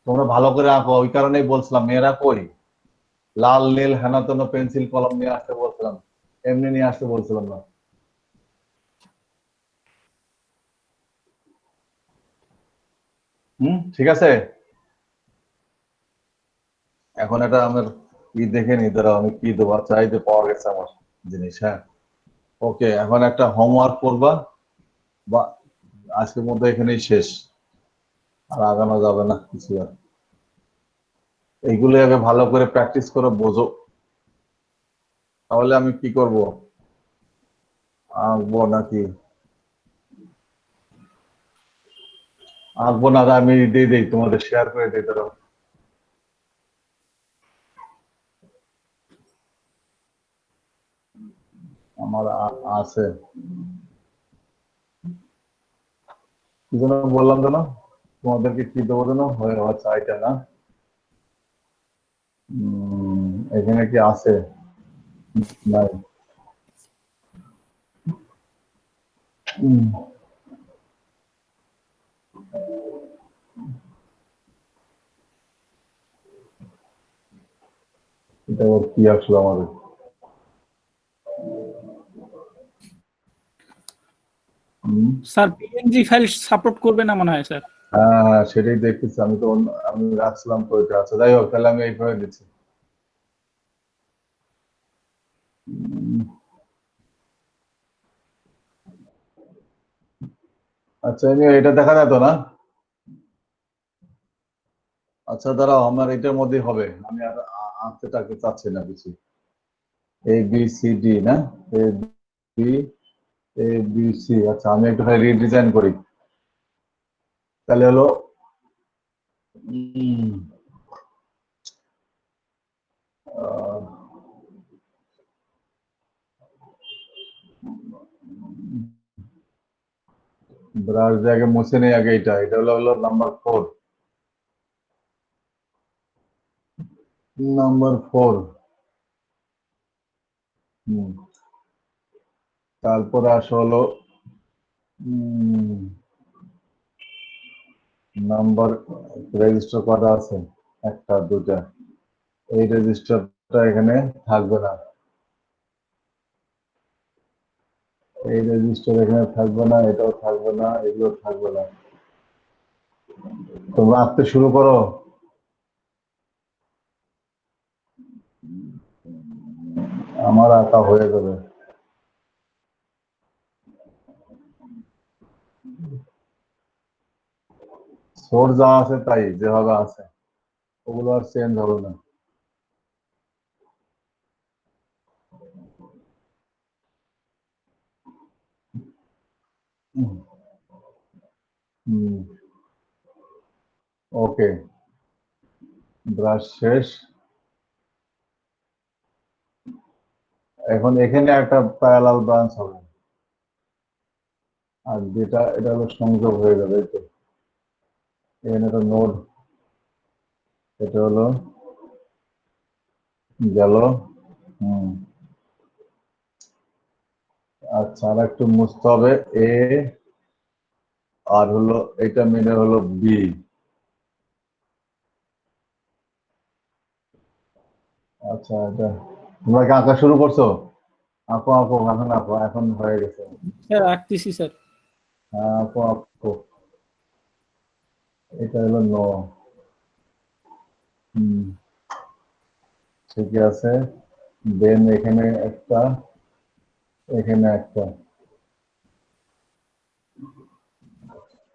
তোমরা ভালো করে আঁকো, ওই কারণেই বলছিলাম মেয়েরা কই লাল নীল হেনাতন পেন্সিল কলম নিয়ে আসতে বলছিলাম, এমনি নিয়ে আসতে বলছিলাম না। ঠিক আছে, এখন এটা আমার ই দেখে নি, দাঁড়াও আমি কি দেবো, চাইতে পাওয়া গেছে আমার জিনিস। হ্যাঁ ওকে, এখন একটা হোমওয়ার্ক করবা, বা আজকের মধ্যে এখানেই শেষ, আর আগানো যাবে না কিছু আর। এইগুলো আগে ভালো করে প্র্যাকটিস করে বোঝো, তাহলে আমি কি করব, আঁকবো নাকি আঁকবো না, আমি দিয়ে দিই তোমাদের, শেয়ার করে দিই, ধরো আমার আছে, কি যেন বললাম যেন তোমাদেরকে, কি দেবো যেন, হয়ে আচ্ছা এটা না, এখানে কি আছে? নাই। এটা আবার কি আসলো আমাদের? স্যার পিএনজি ফাইল সাপোর্ট করবে না মনে হয় স্যার। হ্যাঁ সেটাই দেখতেছি আমি তো, আমি রাখছিলাম তো এটা। আচ্ছা যাই হোক, তাহলে আমি এইভাবে দিচ্ছি। আচ্ছা এটা দেখা যায় তো না? আচ্ছা দাঁড়াও, আমার এটার মধ্যেই হবে, আমি আর আঁকতে টাকতে চাচ্ছি না কিছু। এ বি সি ডি না, A B A B C. আচ্ছা আমি একটু রিডিজাইন করি, তাহলে হলো ব্রাশ দিয়ে আগে মুছে নেই, আগে এটা হলো নাম্বার 4। নাম্বার 4। তারপরে আসা হলো নাম্বার রেজিস্টার করা আছে, একটা দুটা, এই রেজিস্টারটা এখানে থাকবে না, এই রেজিস্টার এখানে থাকবে না, এটাও থাকবে না, এগুলো থাকবে না। তোমরা আঁকতে শুরু করো। আমার আঁকা হয়ে যাবে। সোর্স যা আছে তাই যেভাবে আছে, ওগুলো আর চেঞ্জ হবে না। ওকে, ব্রাশ শেষ। এখন এখানে একটা প্যারালাল ব্রাঞ্চ হবে, আর যেটা এটা হলো সংযোগ হয়ে যাবে। এই তো এখানে একটা নোড, এটা হলো গেল। আচ্ছা আর একটু মুছতে হবে, এ আর হলো এটা মিলে হলো বি। আচ্ছা এটা তোমরা কি আঁকা শুরু করছো? আঁকো আঁকো, এখন আঁকো, এখন হয়ে গেছে। স্যার রাখতেছি স্যার। হ্যাঁ আঁকো আঁকো। এটা হলো ন। ঠিকই আছে। দেন এখানে একটা, এখানে একটা,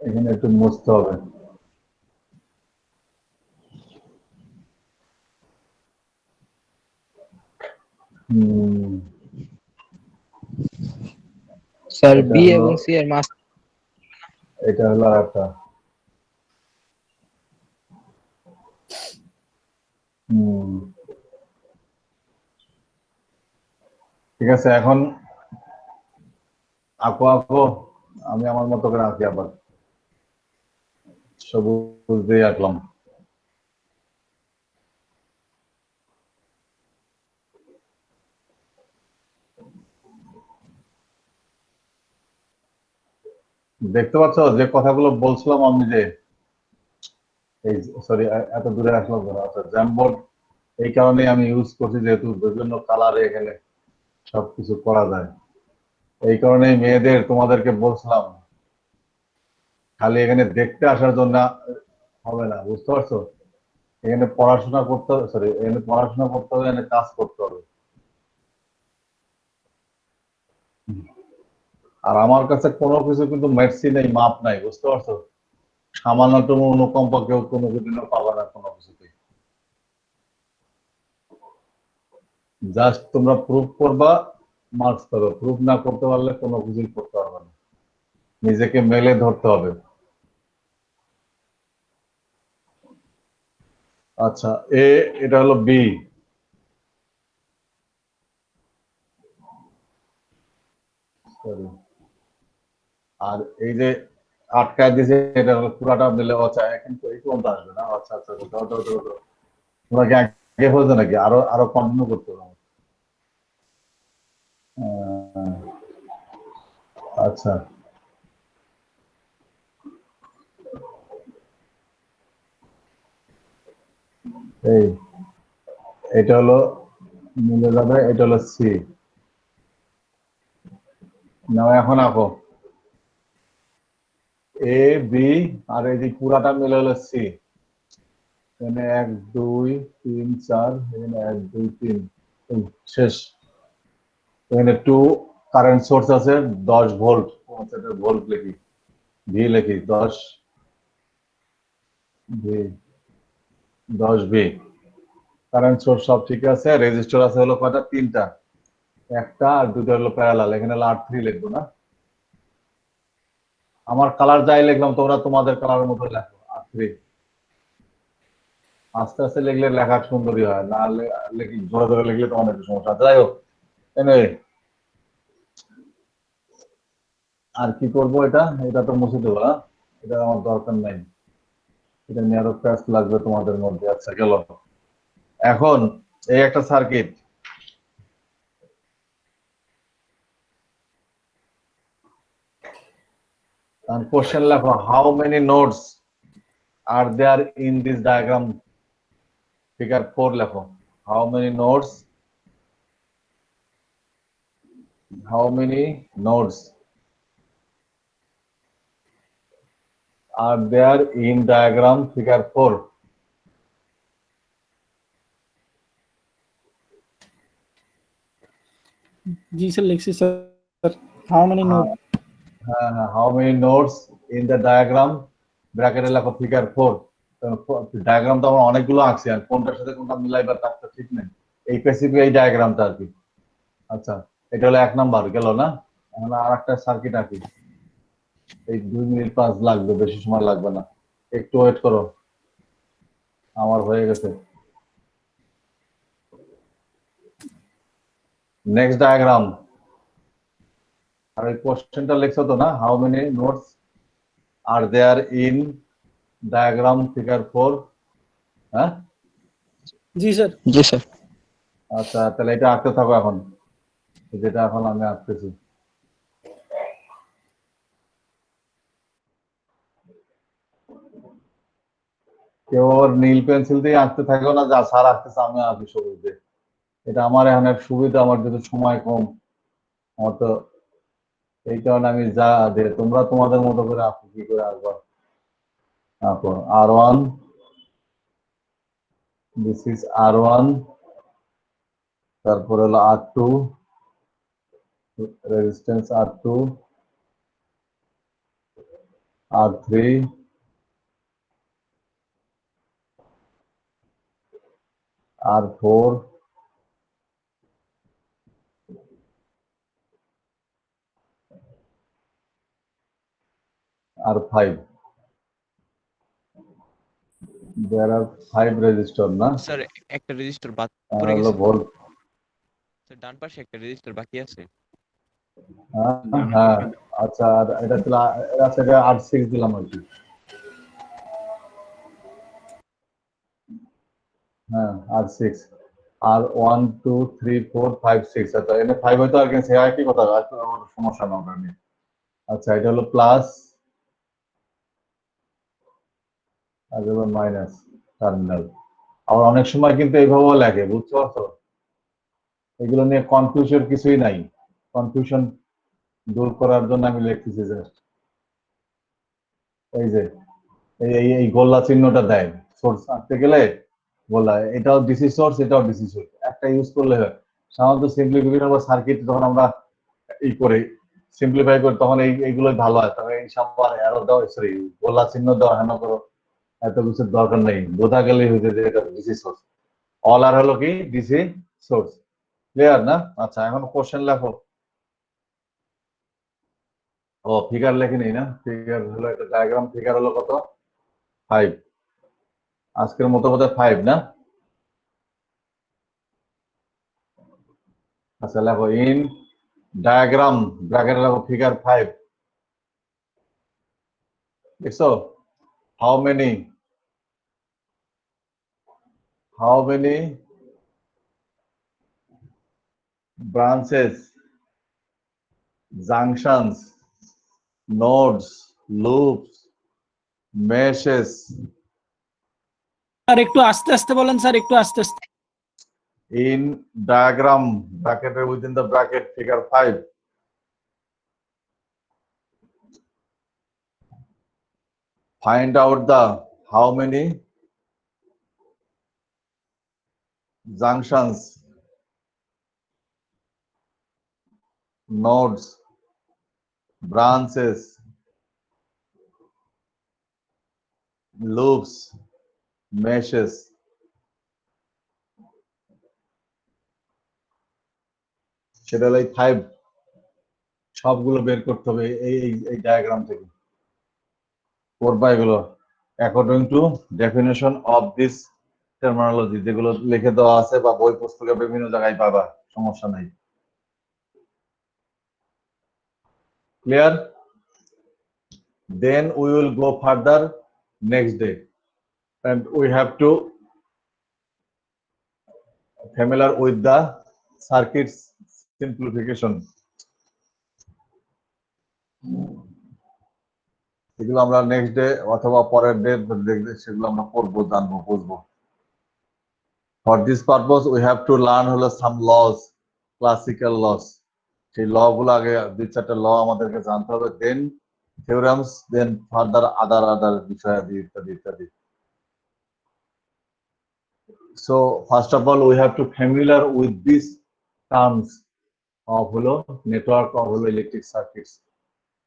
এখানে একটু মুছতে হবে। স্যার এটা বি হলো, এবং সি এর মাঝ এটা হলো আর একটা। ঠিক আছে, এখন আঁকো আঁকো, আমি আমার মতো করে আঁকি আবার, সবুজ দিয়ে আঁকলাম। দেখতে পাচ্ছ যে কথাগুলো বলছিলাম আমি, যে এই সরি এত দূরে আসলাম কেন? আচ্ছা জ্যামবোর্ড এই কারণে আমি ইউজ করছি, যেহেতু বিভিন্ন কালারে এখানে সবকিছু করা যায়। এই কারণে মেয়েদের তোমাদেরকে বলছিলাম, খালি এখানে দেখতে আসার জন্য হবে না, বুঝতে পারছো? এখানে পড়াশোনা করতে হবে, সরি এখানে পড়াশোনা করতে হবে, এখানে কাজ করতে হবে। আর আমার কাছে কোনো কিছু কিন্তু মেডসি নেই, মাপ নাই, বুঝতে পারছো? সামান্যতম অনুকম্পা কেউ কোনো দিনও পাবে না কোনো কিছুতে। জাস্ট তোমরা প্রুফ করবা, মার্কস পাবে। প্রুফ না করতে পারলে কোনো কিছুই করতে পারবে না, নিজেকে মেলে ধরতে হবে। আচ্ছা এ, এটা হলো বি, সরি, আর এই যে আটকায় দিয়েছে এটা হলো পুরাটা মিলে। আচ্ছা এখন তো এই পর্যন্ত আসবে না। আচ্ছা আচ্ছা দাও দাও দাও দাও। তোমরা কি আগে হয়েছে নাকি? আরো আরো কন্টিনিউ করতে হবে? আচ্ছা এই এটা হলো মিলে যাবে, এটা হলো সি। নাও এখন আঁকো এ বি, আর এই যে পুরাটা মিলে হলো সি। এখানে 1 2 3 4, এখানে 1 2 3, শেষ। এখানে 2 কারেন্ট সোর্স আছে 10 ভোল্ট, ভোল্ট লিখি। ভি লিখি 10 ভি 10 ভি কারেন্ট সোর্স সব ঠিক আছে রেজিস্টার আছে হলো কয়টা তিনটা একটা আর দুটো হলো প্যারালাল এখানে হলো R3 লিখবো না আমার কালার যাই লিখলাম তোমরা তোমাদের কালারের মতো লেখো R3 আস্তে আস্তে লিখলে লেখা সুন্দরী হয় না লিখলে জোরে জোরে লিখলে তোমাদের একটু সমস্যা আছে যাই হোক anyway, আর কি করবো এটা তো মুছে দেবো না এটা আমার দরকার নাই এটা নিয়ে আরো প্যাচ লাগবে তোমাদের মধ্যে আচ্ছা গেল এখন এই একটা সার্কিট and question লেখো how many nodes are there in this diagram figure 4 লেখো how many nodes are there in diagram figure 4 জি স্যার লিখছি sir how many note how many nodes in the diagram ব্র্যাকেটে লেখো figure 4 diagram তো আমরা অনেকগুলো আঁকছি আর কোনটার সাথে কোনটা মিলাইবার তার ঠিক নেই এই স্পেসিফিক এই ডায়াগ্রামটা আর কি আচ্ছা এটা হলো 1 নাম্বার গেল না এখন আরেকটা সার্কিট আঁকি এই 2 মিনিট 5 লাগবে বেশি সময় লাগবে না একটু ওয়েট করো আমার হয়ে গেছে নেক্সট ডায়াগ্রাম আর এই কোশ্চেনটা লিখছো তো না how many nodes are there in diagram figure 4 হ্যাঁ জি স্যার আচ্ছা তাহলে এটা আঁকতে থাকো এখন যেটা এখন আমি আঁকতেছি কেউ নীল পেন্সিল দিয়ে আঁকতে থাকো না যা স্যার আঁকতেছে আমি আঁকি সবুজ দিয়ে এটা আমার এখন এক সুবিধা আমার যদি সময় কম আমার তো এই কারণে আমি যা দে তোমরা তোমাদের মতো করে আঁকো কি করে আঁকবা আঁকো R1 দিস ইজ R1 তারপরে হলো R2 resistance R2 R3 R4 R5 there are 5 register না স্যার একটা রেজিস্টার বাদ আর পড়ে হলো গেছে ভোল্ট স্যার ডান পাশে একটা রেজিস্টার বাকি আছে হ্যাঁ আচ্ছা আর এটা ছিল এটা R6 দিলাম আর কি হ্যাঁ R6 আর 1 2 3 4 5 6 আচ্ছা এখানে 5 হয়তো আর কি সে একই কথা আর তো আমার সমস্যা না ওটা নিয়ে আচ্ছা এটা হলো প্লাস আর হলো মাইনাস টার্মিনাল আবার অনেক সময় কিন্তু এইভাবেও লাগে বুঝতে পারছো এগুলো নিয়ে কনফিউশন কিছুই নাই কনফিউশন দূর করার জন্য আমি লিখতেছি জাস্ট এই যে এই গোল্লা চিহ্নটা দেয় সোর্স আনতে গেলে গোল্লা এটাও ডিসি সোর্স এটাও ডিসি সোর্স একটা ইউজ করলে হয় সাধারণত সিম্পলিফিকেশন বা সার্কিট যখন আমরা এই করে সিম্পলিফাই করি তখন এইগুলোই ভালো হয় তবে এই সবার অ্যারো দাও সরি গোল্লা চিহ্ন দাও হেন করো এত কিছুর দরকার নেই বোঝা গেলেই হয়েছে যে এটা ডিসি সোর্স অল আর হলো কি ডিসি সোর্স ক্লিয়ার না আচ্ছা এখন কোশ্চেন লেখো ও ফিগার লেখিনি না ফিগার হলো একটা ডায়াগ্রাম ফিগার হলো কত 5 আজকের মতো বোধহয় 5 না আচ্ছা লেখো ইন ডায়াগ্রাম ব্র্যাকেটে লেখো ফিগার 5 দেখছো how many branches junctions nodes loops meshes sir একটু আস্তে আস্তে বলেন স্যার একটু আস্তে আস্তে in diagram bracket within the bracket figure 5 find out the how many junctions nodes branches loops, meshes, সেটা হলো 5 সবগুলো বের করতে হবে এই ডায়াগ্রাম থেকে। করবা এগুলো according to definition of this terminology, যেগুলো লিখে দেওয়া আছে বা বই পুস্তকে বিভিন্ন জায়গায় পাবা, সমস্যা নাই। Clear? Then we will go further next day, and we have to familiar with the circuits simplification. এগুলো আমরা নেক্সট ডে অথবা পরের ডে দেখবে, সেগুলো আমরা পড়বো, জানবো, বুঝবো। For this purpose we have to learn হলো some laws, classical laws. সেই ল গুলো আগে 2-4টা ল আমাদেরকে জানতে হবে, দেন theorems, then further other বিষয়াদি ইত্যাদি ইত্যাদি। So first of all we have to familiar with these terms of হলো network of হলো electric circuits,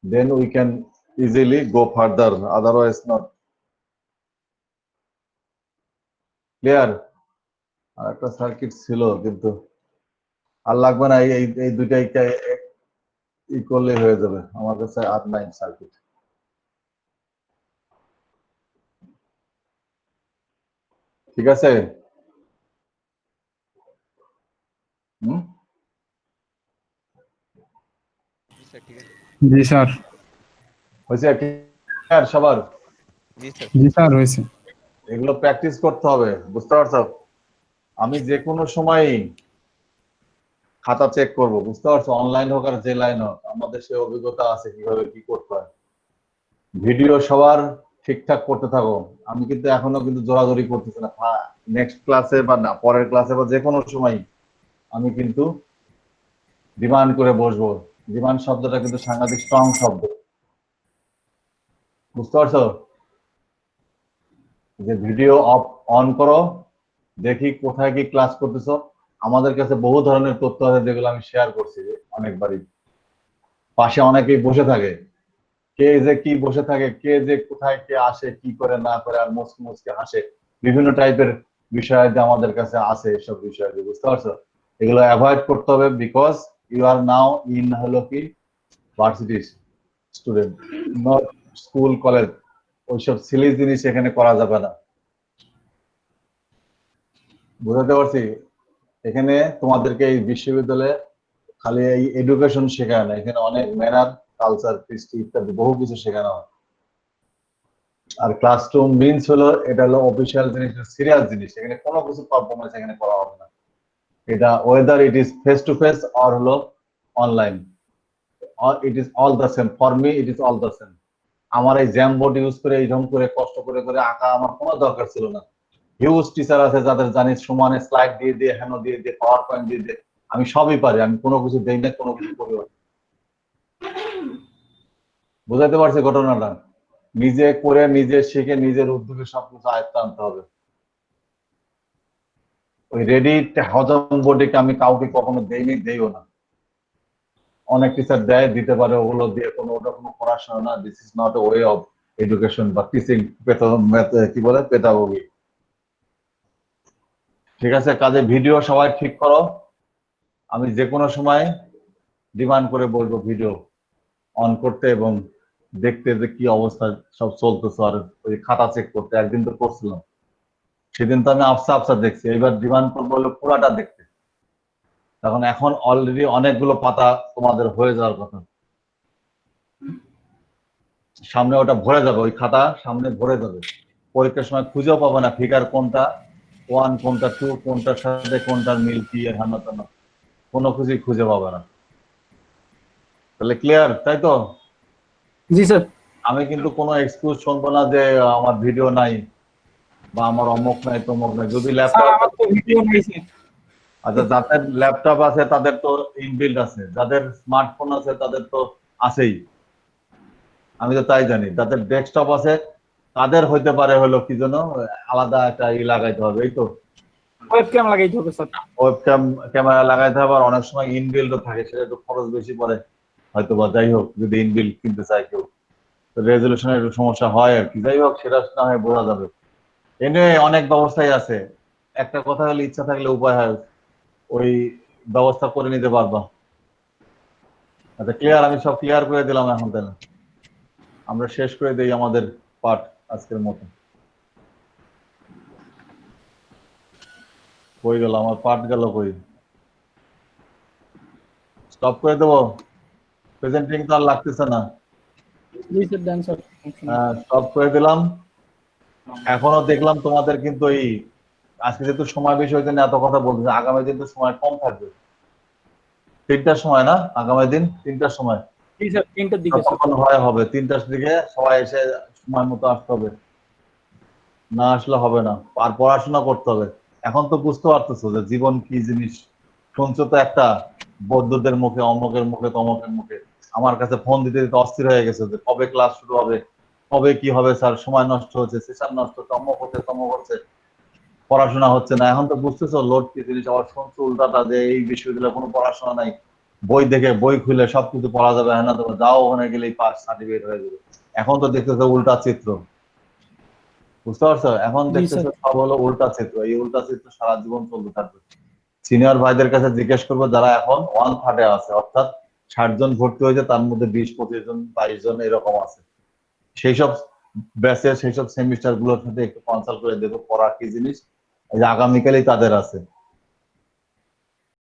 then we can easily go further, otherwise not. Clear? আর একটা সার্কিট ছিল কিন্তু আর লাগবে না, এই দুইটাই ই করলে হয়ে যাবে আমার কাছে, আর নাই সার্কিট। ঠিক আছে? জি স্যার। হয়েছে সবার? জি স্যার। জি স্যার হয়েছে। এগুলো প্র্যাকটিস করতে হবে, বুঝতে পারছো? আমি যে কোনো সময় খাতা চেক করব, বুঝতে পারছো? অনলাইন হোক আর যে লাইন হোক, আমাদের সে অভিজ্ঞতা আছে কিভাবে কি করতে হয়। ভিডিও সবার ঠিকঠাক করতে থাকো। আমি কিন্তু এখনো কিন্তু জোরাজোরি করতেছি না, নেক্সট ক্লাসে বা না পরের ক্লাসে বা যে কোনো সময় আমি কিন্তু ডিমান্ড করে বসবো। ডিমান্ড শব্দটা কিন্তু সাংঘাতিক স্ট্রং শব্দ, বুঝতে পারছো? যে ভিডিও অন করো, দেখি কোথায় কি ক্লাস করতেছো। আমাদের কাছে বহু ধরনের তথ্য আছে যেগুলো আমি শেয়ার করছি অনেকবারই। পাশে অনেকেই বসে থাকে, কে যে কি বসে থাকে, কে যে কোথায় কে আসে, কি করে না করে, আর মুসকে মুসকে হাসে, বিভিন্ন টাইপের বিষয় যে আমাদের কাছে আছে, এসব বিষয়, বুঝতে পারছো? এগুলো অ্যাভয়েড করতে হবে, because you are now in হলো কি varsity student, not school college. ওইসব সিলি জিনিস এখানে করা যাবে না, বুঝতে পারছি? এখানে তোমাদেরকে এই বিশ্ববিদ্যালয়ে খালি এই এডুকেশন শেখায় না, এখানে অনেক ম্যানার, কালচার, কৃষ্টি ইত্যাদি বহু কিছু শেখানো হয়। আর ক্লাসরুম মিনস হলো, এটা হলো অফিসিয়াল জিনিস, সিরিয়াস জিনিস, এখানে কোনো কিছু পারফরমেন্স এখানে করা হবে না। এটা whether it is face to face or হলো online, it is all the same for me, it is all the same. আমার এই জ্যাম বোর্ড ইউজ করে এইরকম করে কষ্ট করে করে আঁকা আমার কোনো দরকার ছিল না। হিউজ টিচার আছে যাদের জানিস সমানে স্লাইড দিয়ে দিয়ে, হ্যান দিয়ে দিয়ে, পাওয়ার পয়েন্ট দিয়ে দিয়ে, আমি সবই পারি, আমি কোনো কিছু দেই না, কোনো কিছু করি না। বুঝাতে পারছি ঘটনাটা? নিজে করে, নিজে শিখে, নিজের উদ্যোগে সবকিছু আয়ত্তে আনতে হবে। ওই রেডি হজম বোর্ডে আমি কাউকে কখনো দেইনি, দেইও না। অনেক টিচার দেয়, দিতে পারে, ওগুলো দিয়ে কোনো ওটা কোনো পড়াশোনা না। This is not a way of education বা টিচিং, কি বলে, পেডাগোগি। ঠিক আছে? কাজে ভিডিও সবাই ঠিক করো। আমি যে কোনো সময় ডিমান্ড করে বলবো ভিডিও অন করতে এবং দেখতে যে কি অবস্থা সব চলতেছে, আর ওই খাতা চেক করতে। একদিন তো করছিলাম, সেদিন তো আমি আফসা আফসা দেখছি, এবার ডিমান্ড করবো হলো পুরাটা দেখতে। তখন এখন অলরেডি অনেকগুলো পাতা তোমাদের হয়ে যাওয়ার কথা, সামনে ওটা ভরে যাবে, ওই খাতা সামনে ভরে যাবে। পরীক্ষার সময় খুঁজেও পাবে না ফিগার কোনটা 1, কোনটা 2, কোনটার সাথে কোনটার মিল কি, হানা টানা কোনো কিছুই খুঁজে পাবে না। তাহলে ক্লিয়ার, তাই তো? জি স্যার। আমি কিন্তু কোনো এক্সকিউজ শুনবো না যে আমার ভিডিও নাই বা আমার অমুক নাই তমুক নাই। যদি ল্যাপটপ, আচ্ছা, যাদের ল্যাপটপ আছে তাদের তো ইনবিল্ড আছে, যাদের স্মার্টফোন আছে তাদের তো আছেই, আমি তো তাই জানি। যাদের ডেস্কটপ আছে তাদের হইতে পারে হলো কি যেন আলাদা একটা লাগাইতে হবে, এই তো ওয়েবক্যাম লাগাইতে হবে স্যার। ওয়েবক্যাম ক্যামেরা লাগাইতে হবে, আর অনেক সময় ইনবিল্ডও থাকে, সেটা একটু খরচ বেশি পড়ে হয়তো, বা যাই হোক, যদি ইনবিল্ড কিনতে চায় কেউ। রেজলিউশনের একটু সমস্যা হয় আর কি। যাই হোক, সেটা না হয় বোঝা যাবে। এনে অনেক ব্যবস্থাই আছে, একটা কথা হলে ইচ্ছা থাকলে উপায় হয়, ওই ব্যবস্থা করে নিতে পারবা। আচ্ছা ক্লিয়ার, আমি সব ক্লিয়ার করে দিলাম। এখন তাহলে আমরা শেষ করে দেই আমাদের পাঠ আজকের মতো। কই গেল আমার পাঠ, গেল কই? স্টপ করে দেবো? প্রেজেন্টিং তো আর লাগতেছে না। জি স্যার, দেন স্যার। স্টপ করে দিলাম। এখনো দেখলাম তোমাদের কিন্তু এই আজকে যেহেতু সময় বেশি হয়েছে না, এত কথা বলতেছে। আগামী দিন তো সময় কম থাকবে, 3টার সময় না? আগামী দিন 3টার সময় জি স্যার, 3টার দিকে স্যার। যতক্ষণ হয় হবে, 3টার দিকে সবাই এসে সময় মতো আসতে হবে, না আসলে হবে না। আর পড়াশোনা করতে হবে। এখন তো বুঝতে পারতেছো যে জীবন কি জিনিস। শুনছো তো একটা বৌদ্ধদের মুখে, অমুকের মুখে, তমকের মুখে। আমার কাছে ফোন দিতে দিতে অস্থির হয়ে গেছে যে কবে ক্লাস শুরু হবে, কবে কি হবে স্যার, সময় নষ্ট হচ্ছে, সেশন নষ্ট হচ্ছে, অমুক হচ্ছে, তমুক হচ্ছে, পড়াশোনা হচ্ছে না। এখন তো বুঝতেছো লোড কি জিনিস। আবার শুনছো উল্টাটা যে এই বিশ্ববিদ্যালয়ে কোনো পড়াশোনা নাই, বই দেখে বই খুলে সবকিছু পড়া যাবে, হ্যাঁ না তোমার যাও ওখানে গেলেই পাস সার্টিফিকেট হয়ে যাবে। এখন তো দেখতেছো উল্টা চিত্র, বুঝতে পারছো? এখন জি দেখতেছো স্যার। সব হলো উল্টা চিত্র। এই উল্টা চিত্র সারা জীবন চলতে থাকবে। সিনিয়র ভাইদের কাছে জিজ্ঞেস করবো যারা এখন 1/3 আছে, অর্থাৎ 60 জন ভর্তি হয়েছে, তার মধ্যে 20-25 জন 22 জন এরকম আছে। সেই সব ব্যাচের সেই সব সেমিস্টার গুলোর সাথে একটু কনসাল্ট করে দেখো পড়া কি জিনিস। এই যে আগামীকালই তাদের আছে।